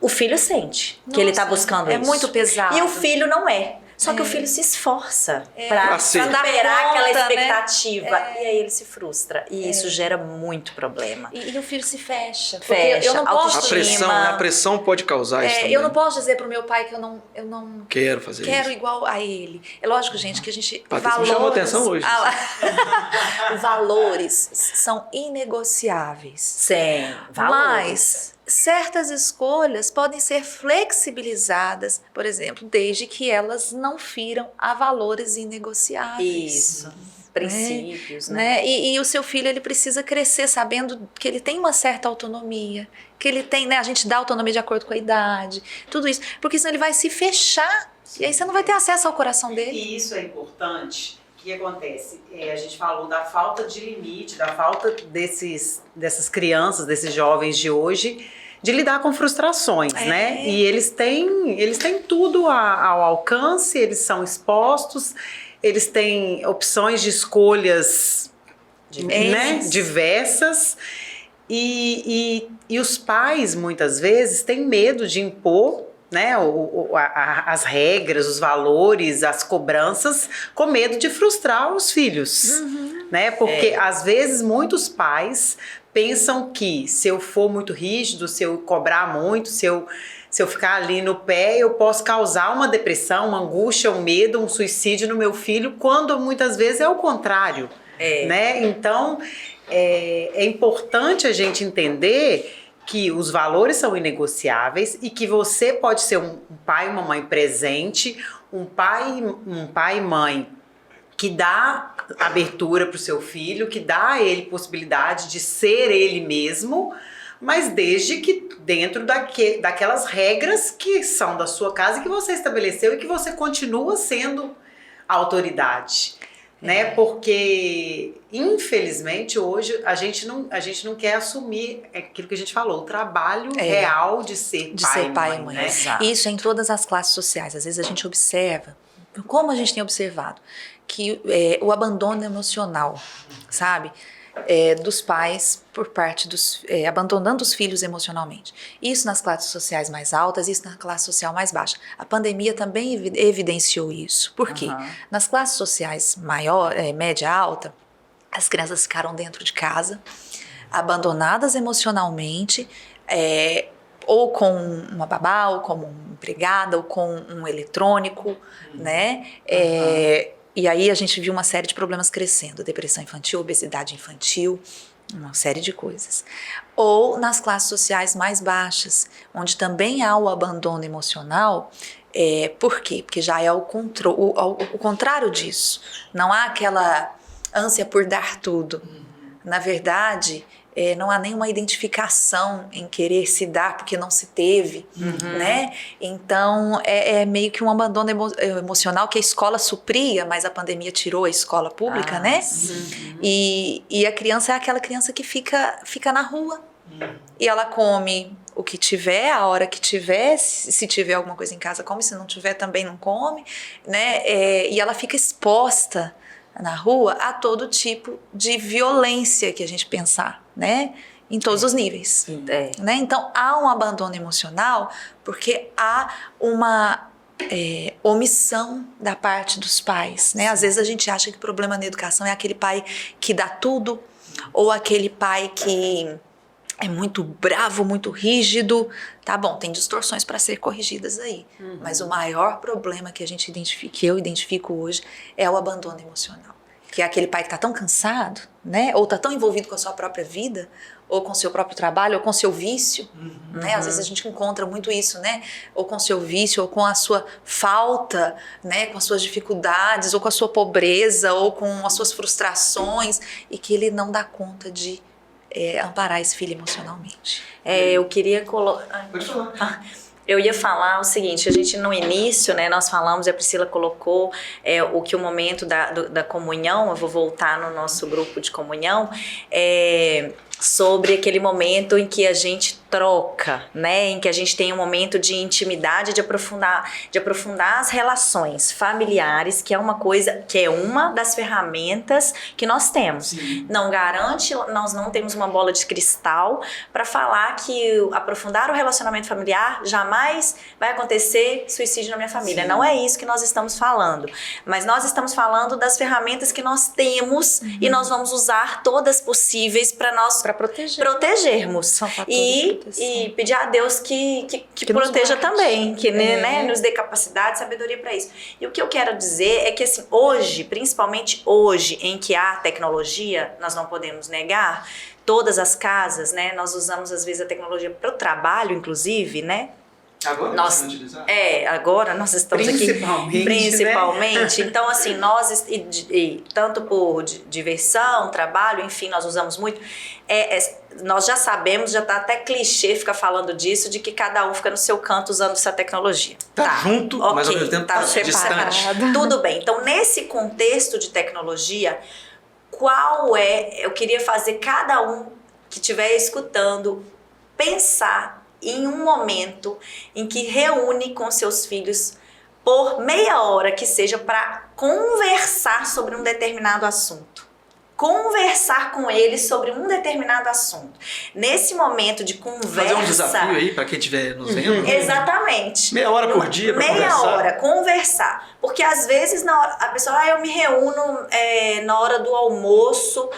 o filho sente que ele está buscando isso. É muito pesado. E o filho não é. Só que o filho se esforça Pra pra dar superar conta, aquela né? expectativa. E aí ele se frustra. E isso gera muito problema. E o filho se fecha. Porque Fecha, eu não posso... A pressão pode causar isso também. Eu não posso dizer pro meu pai que eu não Quero fazer isso. igual a ele. É lógico, gente, que a gente... Patrícia me chamou a atenção hoje. Valores são inegociáveis. Sim, valores. Mas certas escolhas podem ser flexibilizadas, por exemplo, desde que elas não firam a valores inegociáveis. Isso. Princípios, né? E o seu filho, ele precisa crescer sabendo que ele tem uma certa autonomia, que ele tem, né? A gente dá autonomia de acordo com a idade, tudo isso, porque senão ele vai se fechar e aí você não vai ter acesso ao coração dele. E isso é importante. O que acontece? A gente falou da falta de limite, da falta dessas crianças, desses jovens de hoje, de lidar com frustrações, né? E eles têm tudo ao alcance, eles são expostos, eles têm opções de escolhas diversas. E os pais, muitas vezes, têm medo de impor, né, as regras, os valores, as cobranças, com medo de frustrar os filhos, né? Porque às vezes muitos pais pensam que se eu for muito rígido, se eu cobrar muito, se eu ficar ali no pé, eu posso causar uma depressão, uma angústia, um medo, um suicídio no meu filho, quando muitas vezes é o contrário, né? Então é importante a gente entender que os valores são inegociáveis e que você pode ser um pai e uma mãe presente, um pai e mãe que dá abertura para o seu filho, que dá a ele possibilidade de ser ele mesmo, mas desde que dentro daquelas regras que são da sua casa e que você estabeleceu e que você continua sendo a autoridade. Né? Porque, infelizmente, hoje a gente não quer assumir aquilo que a gente falou, o trabalho real de ser pai e mãe. Né? Isso em todas as classes sociais. Às vezes a gente observa, como a gente tem observado, que o abandono emocional, sabe? Dos pais por parte dos... abandonando os filhos emocionalmente. Isso nas classes sociais mais altas, isso na classe social mais baixa. A pandemia também evidenciou isso. Por quê? Nas classes sociais média alta, as crianças ficaram dentro de casa, abandonadas emocionalmente, ou com uma babá, ou como uma empregada, ou com um eletrônico, né? E aí a gente viu uma série de problemas crescendo, depressão infantil, obesidade infantil, uma série de coisas. Ou nas classes sociais mais baixas, onde também há o abandono emocional. Por quê? Porque já é o contrário disso. Não há aquela ânsia por dar tudo. Na verdade, não há nenhuma identificação em querer se dar porque não se teve, né? Então, é meio que um abandono emocional que a escola supria, mas a pandemia tirou a escola pública, né? E a criança é aquela criança que fica na rua. E ela come o que tiver, a hora que tiver, se tiver alguma coisa em casa come, se não tiver também não come, né? E ela fica exposta na rua a todo tipo de violência que a gente pensar, né? Em todos os níveis. Né? Então, há um abandono emocional porque há uma omissão da parte dos pais, né? Às vezes a gente acha que o problema na educação é aquele pai que dá tudo, ou aquele pai que é muito bravo, muito rígido. Tá bom, tem distorções para ser corrigidas aí. Mas o maior problema que eu identifico hoje é o abandono emocional. Que é aquele pai que está tão cansado, né? Ou está tão envolvido com a sua própria vida, ou com o seu próprio trabalho, ou com o seu vício. Né? Às vezes a gente encontra muito isso, né? Ou com o seu vício, ou com a sua falta, né? Com as suas dificuldades, ou com a sua pobreza, ou com as suas frustrações, e que ele não dá conta de amparar esse filho emocionalmente. Eu queria colocar... Eu ia falar o seguinte, a gente no início, né, nós falamos, a Priscila colocou o momento da comunhão, eu vou voltar no nosso grupo de comunhão, sobre aquele momento em que a gente troca, né, em que a gente tem um momento de intimidade, de aprofundar as relações familiares, que é uma das ferramentas que nós temos. Sim. Não garante, nós não temos uma bola de cristal para falar que aprofundar o relacionamento familiar jamais vai acontecer suicídio na minha família. Sim. Não é isso que nós estamos falando, mas nós estamos falando das ferramentas que nós temos e nós vamos usar todas possíveis para nós protegermos. São fatores de proteção. E pedir a Deus que nos proteja guarde. também, que né, nos dê capacidade e sabedoria para isso. E o que eu quero dizer é que assim, hoje, principalmente hoje, em que há tecnologia, nós não podemos negar, todas as casas, né, nós usamos às vezes a tecnologia para o trabalho, inclusive, né? Agora Nós, agora nós estamos Principalmente, principalmente. Então, assim, nós, tanto por diversão, trabalho, enfim, nós usamos muito. Nós já sabemos, já tá até clichê ficar falando disso, de que cada um fica no seu canto usando essa tecnologia. Tá junto, mas ao mesmo tempo tá separado. distante. Tudo bem. Então, nesse contexto de tecnologia, eu queria fazer cada um que estiver escutando pensar em um momento em que reúne com seus filhos por meia hora que seja para conversar sobre um determinado assunto. Conversar com eles sobre um determinado assunto. Nesse momento de conversa... Fazer um desafio aí para quem estiver nos vendo. Exatamente. Meia hora por dia para conversar. Meia hora, conversar. Porque às vezes a pessoa, eu me reúno na hora do almoço...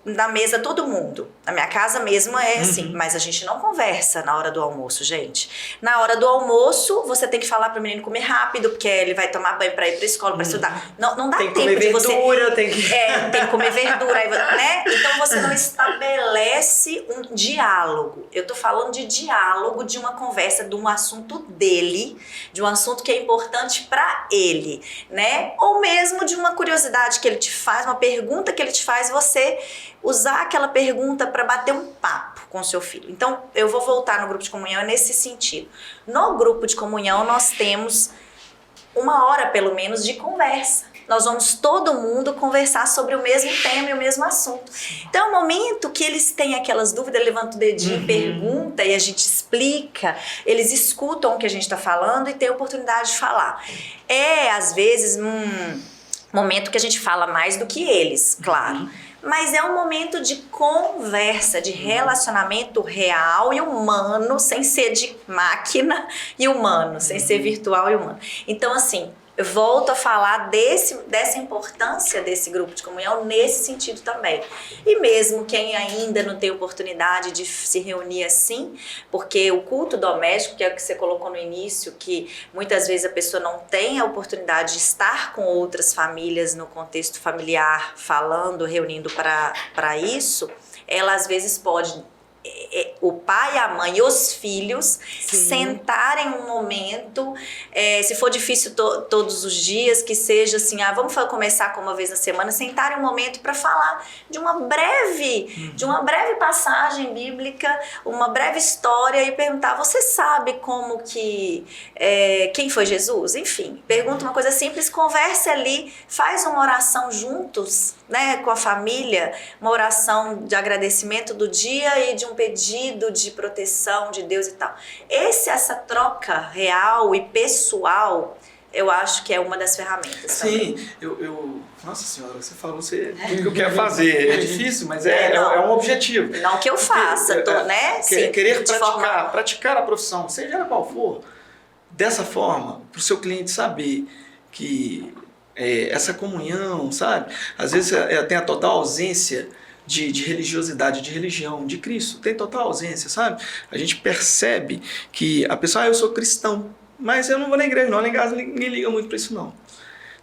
na mesa todo mundo. Na minha casa mesmo é assim, mas a gente não conversa na hora do almoço, gente. Na hora do almoço, você tem que falar pro menino comer rápido, porque ele vai tomar banho pra ir pra escola, pra estudar. Não dá tem tempo de você... tem que... tem que comer verdura, né? Então você não estabelece um diálogo. Eu tô falando de diálogo, de uma conversa, de um assunto dele, de um assunto que é importante pra ele, né? Ou mesmo de uma curiosidade que ele te faz, uma pergunta que ele te faz, você usar aquela pergunta para bater um papo com o seu filho. Então, eu vou voltar no grupo de comunhão nesse sentido. No grupo de comunhão, nós temos 1 hora, pelo menos, de conversa. Nós vamos todo mundo conversar sobre o mesmo tema e o mesmo assunto. Então, é o momento que eles têm aquelas dúvidas, levanta o dedinho, pergunta e a gente explica, eles escutam o que a gente está falando e tem a oportunidade de falar. Às vezes, momento que a gente fala mais do que eles, claro. Mas é um momento de conversa, de relacionamento real e humano, sem ser de máquina e humano, sem ser virtual e humano. Então, assim, eu volto a falar dessa importância desse grupo de comunhão nesse sentido também. E mesmo quem ainda não tem oportunidade de se reunir assim, porque o culto doméstico, que é o que você colocou no início, que muitas vezes a pessoa não tem a oportunidade de estar com outras famílias no contexto familiar, falando, reunindo para isso, ela às vezes pode... o pai, a mãe e os filhos sentarem um momento, se for difícil todos os dias, que seja assim, vamos começar com uma vez na semana, sentarem um momento para falar de uma breve passagem bíblica, uma breve história e perguntar, você sabe como que, quem foi Jesus? Enfim, pergunta uma coisa simples, converse ali, faz uma oração juntos, né, com a família, uma oração de agradecimento do dia e de um pedido de proteção de Deus e tal. Essa troca real e pessoal, eu acho que é uma das ferramentas. Sim, também. Nossa senhora, você falou tudo que eu quero fazer. É difícil, mas é um objetivo. Não que eu faça, né? Querer praticar a profissão, seja ela qual for, dessa forma, para o seu cliente saber que essa comunhão, sabe? Às vezes tem a total ausência de religiosidade, de religião, de Cristo, tem total ausência, sabe? A gente percebe que a pessoa, eu sou cristão, mas eu não vou na igreja, não, lá em casa ninguém liga muito para isso, não.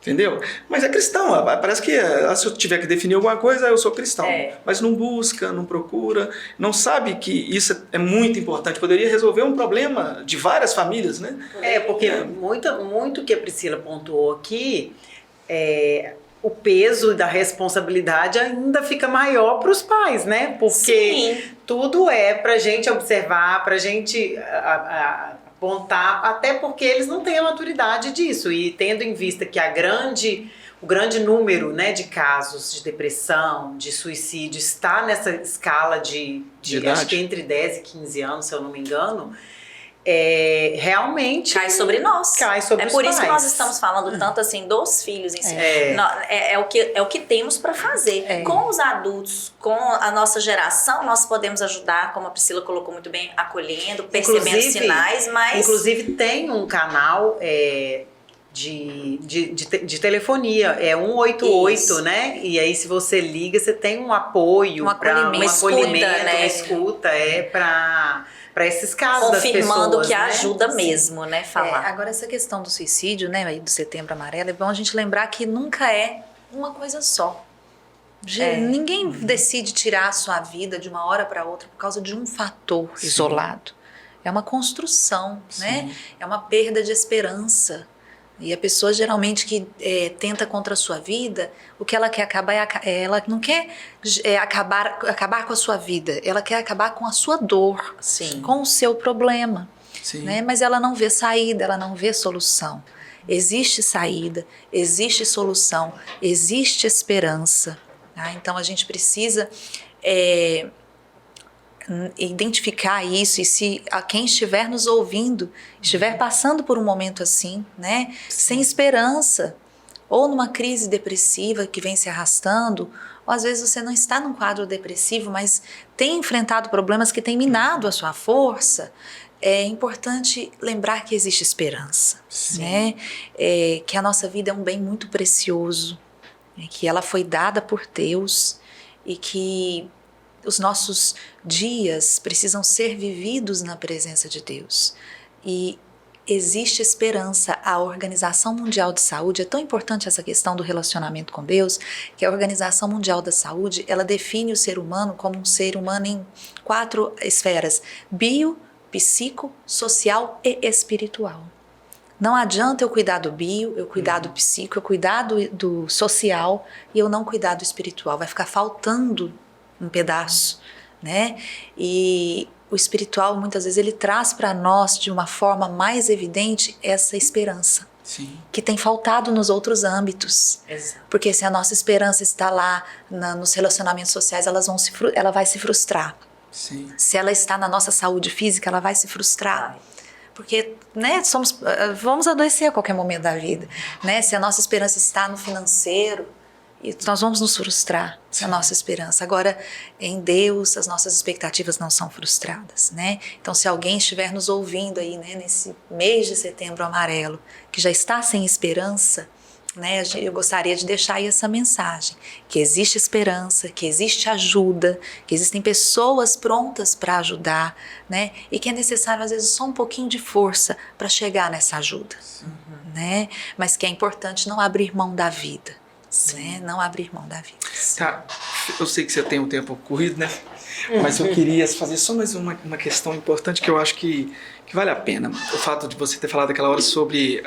Entendeu? Mas é cristão, parece que se eu tiver que definir alguma coisa, eu sou cristão. Mas não busca, não procura, não sabe que isso é muito importante, poderia resolver um problema de várias famílias, né? Porque muito que a Priscila pontuou aqui, o peso da responsabilidade ainda fica maior para os pais, né? Porque tudo é pra gente observar, pra gente apontar, até porque eles não têm a maturidade disso. E tendo em vista que o grande número, né, de casos de depressão, de suicídio, está nessa escala de acho que entre 10 e 15 anos, se eu não me engano, realmente cai sobre nós. Cai sobre os por isso pais. que nós estamos falando tanto assim dos filhos em si. É o que temos para fazer. Com os adultos, com a nossa geração, nós podemos ajudar, como a Priscila colocou muito bem, acolhendo, percebendo sinais, mas... Inclusive tem um canal de telefonia, é 188, isso, né? E aí se você liga, você tem um apoio, um acolhimento, uma escuta, para esses casos das pessoas, confirmando que né? ajuda mesmo, né, falar. Agora essa questão do suicídio, né, aí do Setembro Amarelo, é bom a gente lembrar que nunca é uma coisa só. Ninguém decide tirar a sua vida de uma hora para outra por causa de um fator isolado. É uma construção, né? É uma perda de esperança. E a pessoa geralmente que tenta contra a sua vida, o que ela quer acabar ela não quer acabar com a sua vida, ela quer acabar com a sua dor, com o seu problema, né? Mas ela não vê saída, ela não vê solução. Existe saída, existe solução, existe esperança. Tá? Então a gente precisa identificar isso, e se a quem estiver nos ouvindo estiver passando por um momento assim, né, sem esperança, ou numa crise depressiva que vem se arrastando, ou às vezes você não está num quadro depressivo, mas tem enfrentado problemas que têm minado a sua força, é importante lembrar que existe esperança, né? Que a nossa vida é um bem muito precioso, que ela foi dada por Deus e que os nossos dias precisam ser vividos na presença de Deus. E existe esperança. A Organização Mundial de Saúde, é tão importante essa questão do relacionamento com Deus, que a Organização Mundial da Saúde, ela define o ser humano como um ser humano em 4 esferas: bio, psico, social e espiritual. Não adianta eu cuidar do bio, eu cuidar do psico, eu cuidar do social e eu não cuidar do espiritual. Vai ficar faltando um pedaço, né? E o espiritual, muitas vezes, ele traz para nós de uma forma mais evidente essa esperança, que tem faltado nos outros âmbitos. Exato. Porque se a nossa esperança está lá nos relacionamentos sociais, ela vai se frustrar. Se ela está na nossa saúde física, ela vai se frustrar. Porque, né, vamos adoecer a qualquer momento da vida, né? Se a nossa esperança está no financeiro, e nós vamos nos frustrar se a nossa esperança. Agora, em Deus, as nossas expectativas não são frustradas, né? Então, se alguém estiver nos ouvindo aí, né, nesse mês de Setembro Amarelo, que já está sem esperança, né, eu gostaria de deixar aí essa mensagem, que existe esperança, que existe ajuda, que existem pessoas prontas para ajudar, né? E que é necessário, às vezes, só um pouquinho de força para chegar nessa ajuda, né? Mas que é importante não abrir mão da vida. Né? Não abrir mão da vida. Tá, eu sei que você tem um tempo corrido, né? Mas eu queria fazer só mais uma questão importante que eu acho que vale a pena. O fato de você ter falado aquela hora sobre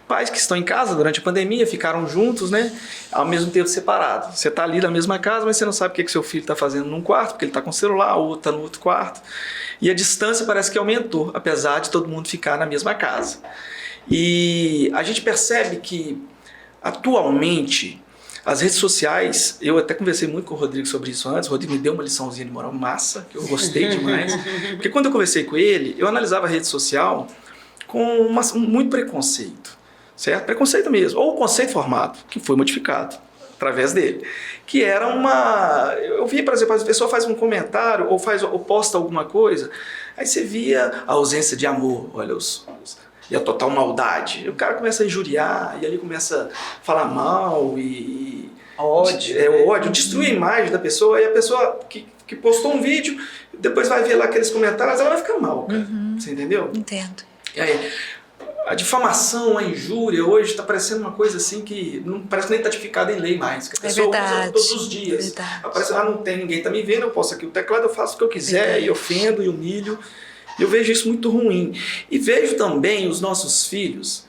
pais que estão em casa durante a pandemia, ficaram juntos, né? Ao mesmo tempo separados. Você está ali na mesma casa, mas você não sabe o que seu filho está fazendo num quarto, porque ele está com o celular, ou está no outro quarto. E a distância parece que aumentou, apesar de todo mundo ficar na mesma casa. E a gente percebe que atualmente, as redes sociais, eu até conversei muito com o Rodrigo sobre isso antes, o Rodrigo me deu uma liçãozinha de moral massa, que eu gostei demais, porque quando eu conversei com ele, eu analisava a rede social com muito preconceito, certo? Preconceito mesmo, ou conceito formado, que foi modificado através dele, que era eu via, por exemplo, a pessoa faz um comentário, ou posta alguma coisa, aí você via a ausência de amor, olha e a total maldade. E o cara começa a injuriar, e ali começa a falar mal, e ódio. Ódio, destruir a imagem da pessoa, e a pessoa que postou um vídeo, depois vai ver lá aqueles comentários, ela vai ficar mal, cara. Você entendeu? Entendo. E aí, a difamação, a injúria, hoje está parecendo uma coisa assim que não parece nem tipificada em lei mais. Que a pessoa usa todos os dias. Aparece, não tem ninguém tá me vendo, eu posso aqui o teclado, eu faço o que eu quiser, e ofendo, e humilho. Eu vejo isso muito ruim. E vejo também os nossos filhos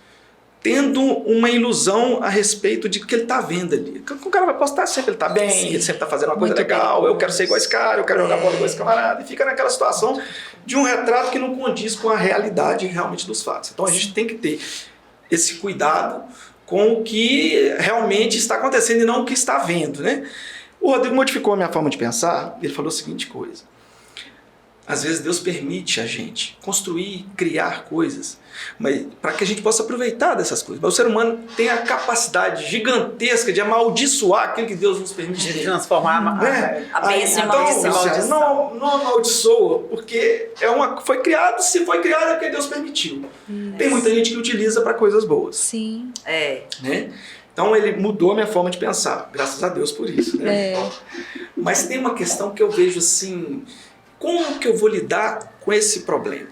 tendo uma ilusão a respeito de que ele está vendo ali. O cara vai postar sempre, ele está bem, ele sempre está fazendo uma coisa legal, eu quero ser igual a esse cara, eu quero jogar bola igual esse camarada. E fica naquela situação de um retrato que não condiz com a realidade realmente dos fatos. Então a gente tem que ter esse cuidado com o que realmente está acontecendo e não o que está vendo, né? O Rodrigo modificou a minha forma de pensar, ele falou a seguinte coisa: às vezes Deus permite a gente construir, criar coisas, mas para que a gente possa aproveitar dessas coisas. Mas o ser humano tem a capacidade gigantesca de amaldiçoar aquilo que Deus nos permite. De transformar a bênção em maldição. Não amaldiçoa, porque foi criado, se foi criado é porque Deus permitiu. Tem muita gente que utiliza para coisas boas. Sim. Né? Então ele mudou a minha forma de pensar, graças a Deus por isso. Né? Mas tem uma questão que eu vejo assim: como que eu vou lidar com esse problema?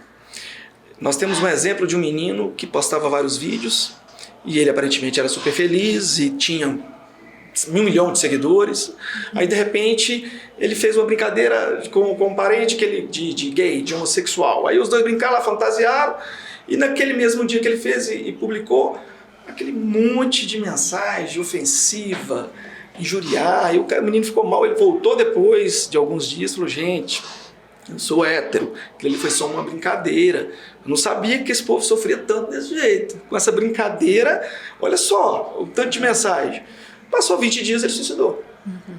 Nós temos um exemplo de um menino que postava vários vídeos e ele aparentemente era super feliz e tinha 1 milhão de seguidores. Aí de repente ele fez uma brincadeira com um parente de gay, de homossexual. Aí os dois brincaram lá, fantasiaram, e naquele mesmo dia que ele fez e publicou, aquele monte de mensagem ofensiva, injuriar, e o menino ficou mal. Ele voltou depois de alguns dias e falou: gente, eu sou hétero, aquilo ali foi só uma brincadeira. Eu não sabia que esse povo sofria tanto desse jeito. Com essa brincadeira, olha só, o tanto de mensagem. Passou 20 dias, ele suicidou.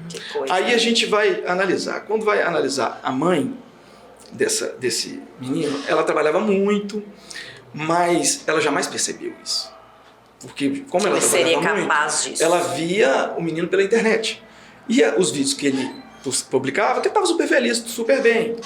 Que coisa. Aí a gente vai analisar. Quando vai analisar a mãe desse menino, ela trabalhava muito, mas ela jamais percebeu isso. Porque como ela seria trabalhava capaz muito, disso. ela via o menino pela internet. E os vídeos que ele publicava, que ele estava super feliz, super bem,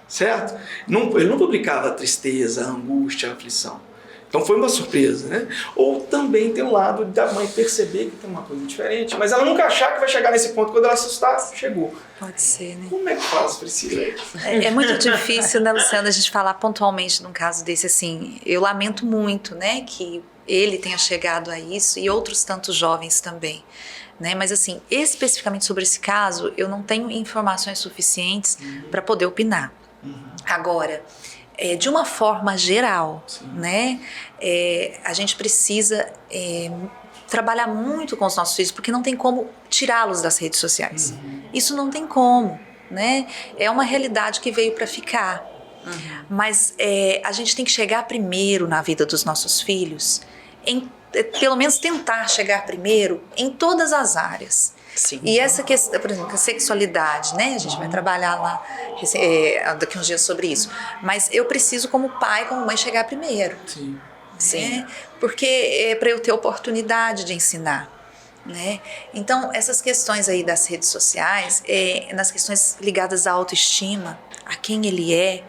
certo? Ele não publicava tristeza, angústia, aflição. Então foi uma surpresa, né? Ou também tem o lado da mãe perceber que tem uma coisa diferente, mas ela nunca achar que vai chegar nesse ponto. Quando ela assustar, chegou. Pode ser, né? Como é que faz, Priscila? É muito difícil, né, Luciana, a gente falar pontualmente num caso desse, assim. Eu lamento muito, né, que ele tenha chegado a isso e outros tantos jovens também. Né? Mas assim, especificamente sobre esse caso, eu não tenho informações suficientes para poder opinar. Agora, de uma forma geral, né, a gente precisa trabalhar muito com os nossos filhos, porque não tem como tirá-los das redes sociais. Isso não tem como, né? É uma realidade que veio para ficar. Mas a gente tem que chegar primeiro na vida dos nossos filhos, pelo menos tentar chegar primeiro em todas as áreas. Sim. E essa questão, por exemplo, a sexualidade, né? A gente vai trabalhar lá daqui uns dias sobre isso. Mas eu preciso, como pai, como mãe, chegar primeiro. Sim. Sim. Porque é para eu ter oportunidade de ensinar. Né? Então, essas questões aí das redes sociais, nas questões ligadas à autoestima, a quem ele é,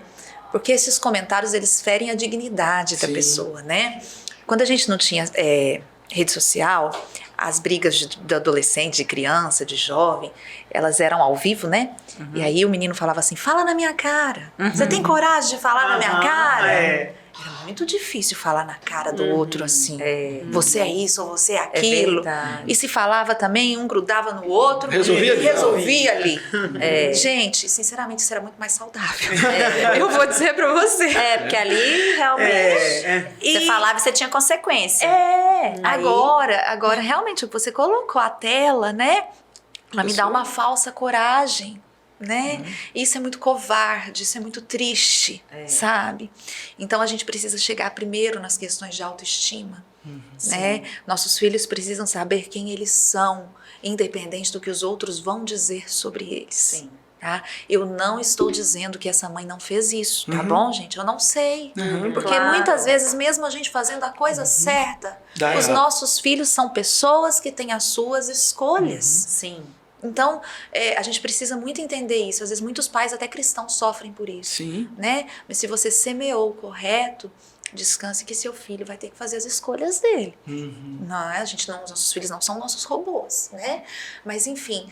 porque esses comentários, eles ferem a dignidade da pessoa, né? Quando a gente não tinha rede social, as brigas de adolescente, de criança, de jovem, elas eram ao vivo, né? E aí o menino falava assim: fala na minha cara. Você tem coragem de falar na minha cara? Era muito difícil falar na cara do outro assim. Você é isso ou você é aquilo. E se falava também, um grudava no outro. Resolvia ali. Gente, sinceramente, isso era muito mais saudável. Eu vou dizer pra você. Porque ali realmente você falava e você tinha consequência. Agora realmente você colocou a tela, né? Ela me dá uma falsa coragem. Né? Isso é muito covarde, isso é muito triste, sabe? Então a gente precisa chegar primeiro nas questões de autoestima, né? Nossos filhos precisam saber quem eles são, independente do que os outros vão dizer sobre eles. Sim. Tá? Eu não estou dizendo que essa mãe não fez isso, tá bom, gente? Eu não sei. Porque muitas vezes, mesmo a gente fazendo a coisa certa, os nossos filhos são pessoas que têm as suas escolhas. Sim. Então, a gente precisa muito entender isso. Às vezes, muitos pais, até cristãos, sofrem por isso. Sim. Né? Mas se você semeou o correto, descanse que seu filho vai ter que fazer as escolhas dele. Não, os nossos filhos não são nossos robôs, né? Mas, enfim,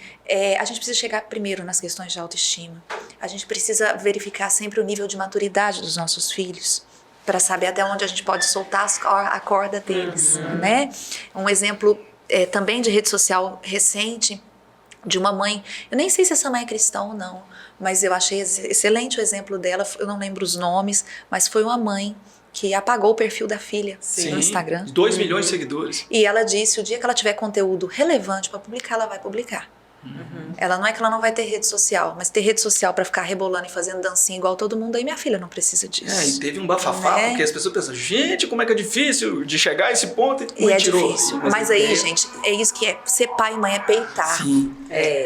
a gente precisa chegar primeiro nas questões de autoestima. A gente precisa verificar sempre o nível de maturidade dos nossos filhos, para saber até onde a gente pode soltar a corda deles, né? Um exemplo também de rede social recente, de uma mãe, eu nem sei se essa mãe é cristã ou não, mas eu achei excelente o exemplo dela, eu não lembro os nomes, mas foi uma mãe que apagou o perfil da filha no Instagram. 2 milhões de seguidores. E ela disse, o dia que ela tiver conteúdo relevante para publicar, ela vai publicar. Ela não é que ela não vai ter rede social, mas ter rede social pra ficar rebolando e fazendo dancinha igual todo mundo, aí minha filha não precisa disso. E teve um bafafá, Né? porque as pessoas pensam, gente, como é que é difícil de chegar a esse ponto. E é tirou. difícil. Mas aí, gente, é isso que é. Ser pai e mãe é peitar. Sim.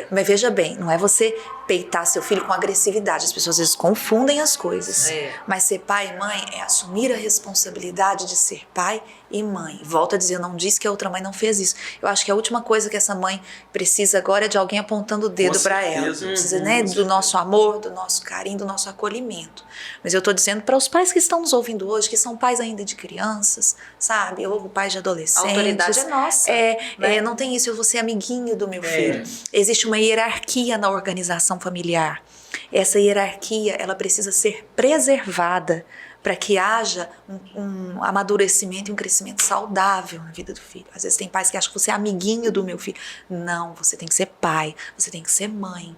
Mas veja bem, não é você peitar seu filho com agressividade. As pessoas às vezes confundem as coisas. Mas ser pai e mãe é assumir a responsabilidade de ser pai e mãe. Volto a dizer, não diz que a outra mãe não fez isso. Eu acho que a última coisa que essa mãe precisa agora é de alguém apontando o dedo para ela. Precisa, né, do nosso amor, do nosso carinho, do nosso acolhimento. Mas eu tô dizendo para os pais que estão nos ouvindo hoje, que são pais ainda de crianças, sabe? Ou pais de adolescentes. A autoridade é nossa. Né? Não tem isso, eu vou ser amiguinho do meu filho. Existe uma hierarquia na organização familiar. Essa hierarquia, ela precisa ser preservada para que haja um amadurecimento e um crescimento saudável na vida do filho. Às vezes tem pais que acham que você é amiguinho do meu filho. Não, você tem que ser pai, você tem que ser mãe.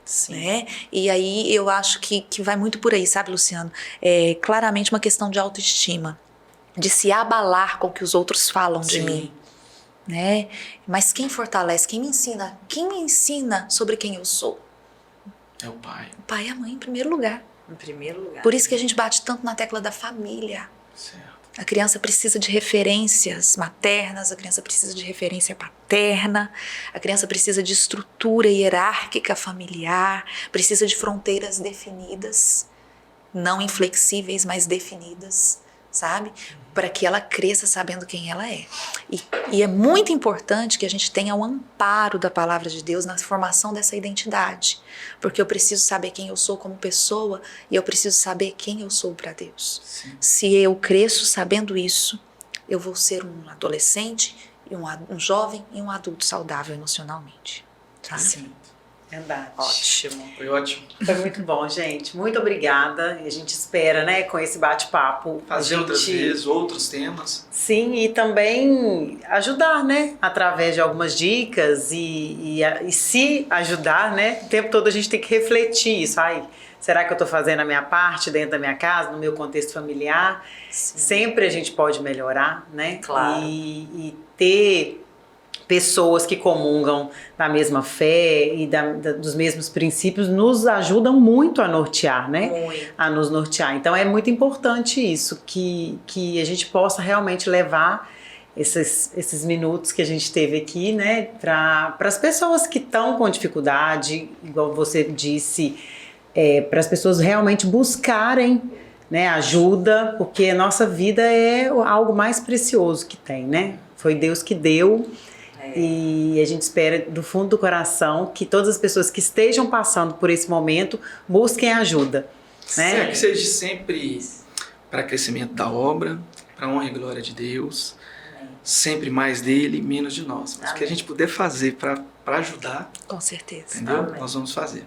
Sim. Né? E aí eu acho que vai muito por aí, sabe, Luciano? É claramente uma questão de autoestima, de se abalar com o que os outros falam de mim. Né? Mas quem fortalece, quem me ensina sobre quem eu sou? É o pai. O pai e a mãe, em primeiro lugar. Em primeiro lugar. Por isso que a gente bate tanto na tecla da família. Certo. A criança precisa de referências maternas, a criança precisa de referência paterna, a criança precisa de estrutura hierárquica familiar, precisa de fronteiras definidas, não inflexíveis, mas definidas, sabe? Para que ela cresça sabendo quem ela é. E é muito importante que a gente tenha o amparo da palavra de Deus na formação dessa identidade. Porque eu preciso saber quem eu sou como pessoa e eu preciso saber quem eu sou para Deus. Sim. Se eu cresço sabendo isso, eu vou ser um adolescente, um jovem e um adulto saudável emocionalmente. Sabe? Sim. Verdade. Ótimo. Foi ótimo. Foi muito bom, gente. Muito obrigada. E a gente espera, né, com esse bate-papo. Fazer outras vezes, outros temas. Sim, e também ajudar, né, através de algumas dicas e se ajudar, né, o tempo todo a gente tem que refletir isso. Ai, será que eu estou fazendo a minha parte dentro da minha casa, no meu contexto familiar? Sim. Sempre a gente pode melhorar, né? Claro. E ter pessoas que comungam da mesma fé e dos mesmos princípios nos ajudam muito a nortear, né? Muito. A nos nortear. Então é muito importante isso, que a gente possa realmente levar esses minutos que a gente teve aqui, né? Para as pessoas que estão com dificuldade, igual você disse, para as pessoas realmente buscarem, né, ajuda, porque a nossa vida é algo mais precioso que tem, né? Foi Deus que deu. E a gente espera do fundo do coração que todas as pessoas que estejam passando por esse momento busquem ajuda, né? Que seja sempre para crescimento da obra, para honra e glória de Deus, sempre mais dele, menos de nós. Mas o que a gente puder fazer para ajudar, Com certeza. entendeu? Amém. Nós vamos fazer.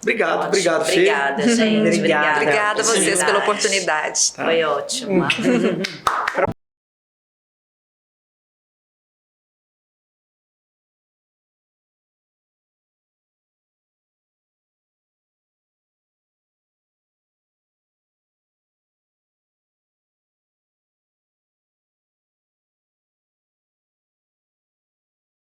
Obrigado, Ótimo. obrigado, Fê. Obrigada, gente. Obrigada. Obrigada a vocês pela Oportunidade. oportunidade. Tá? Foi ótimo.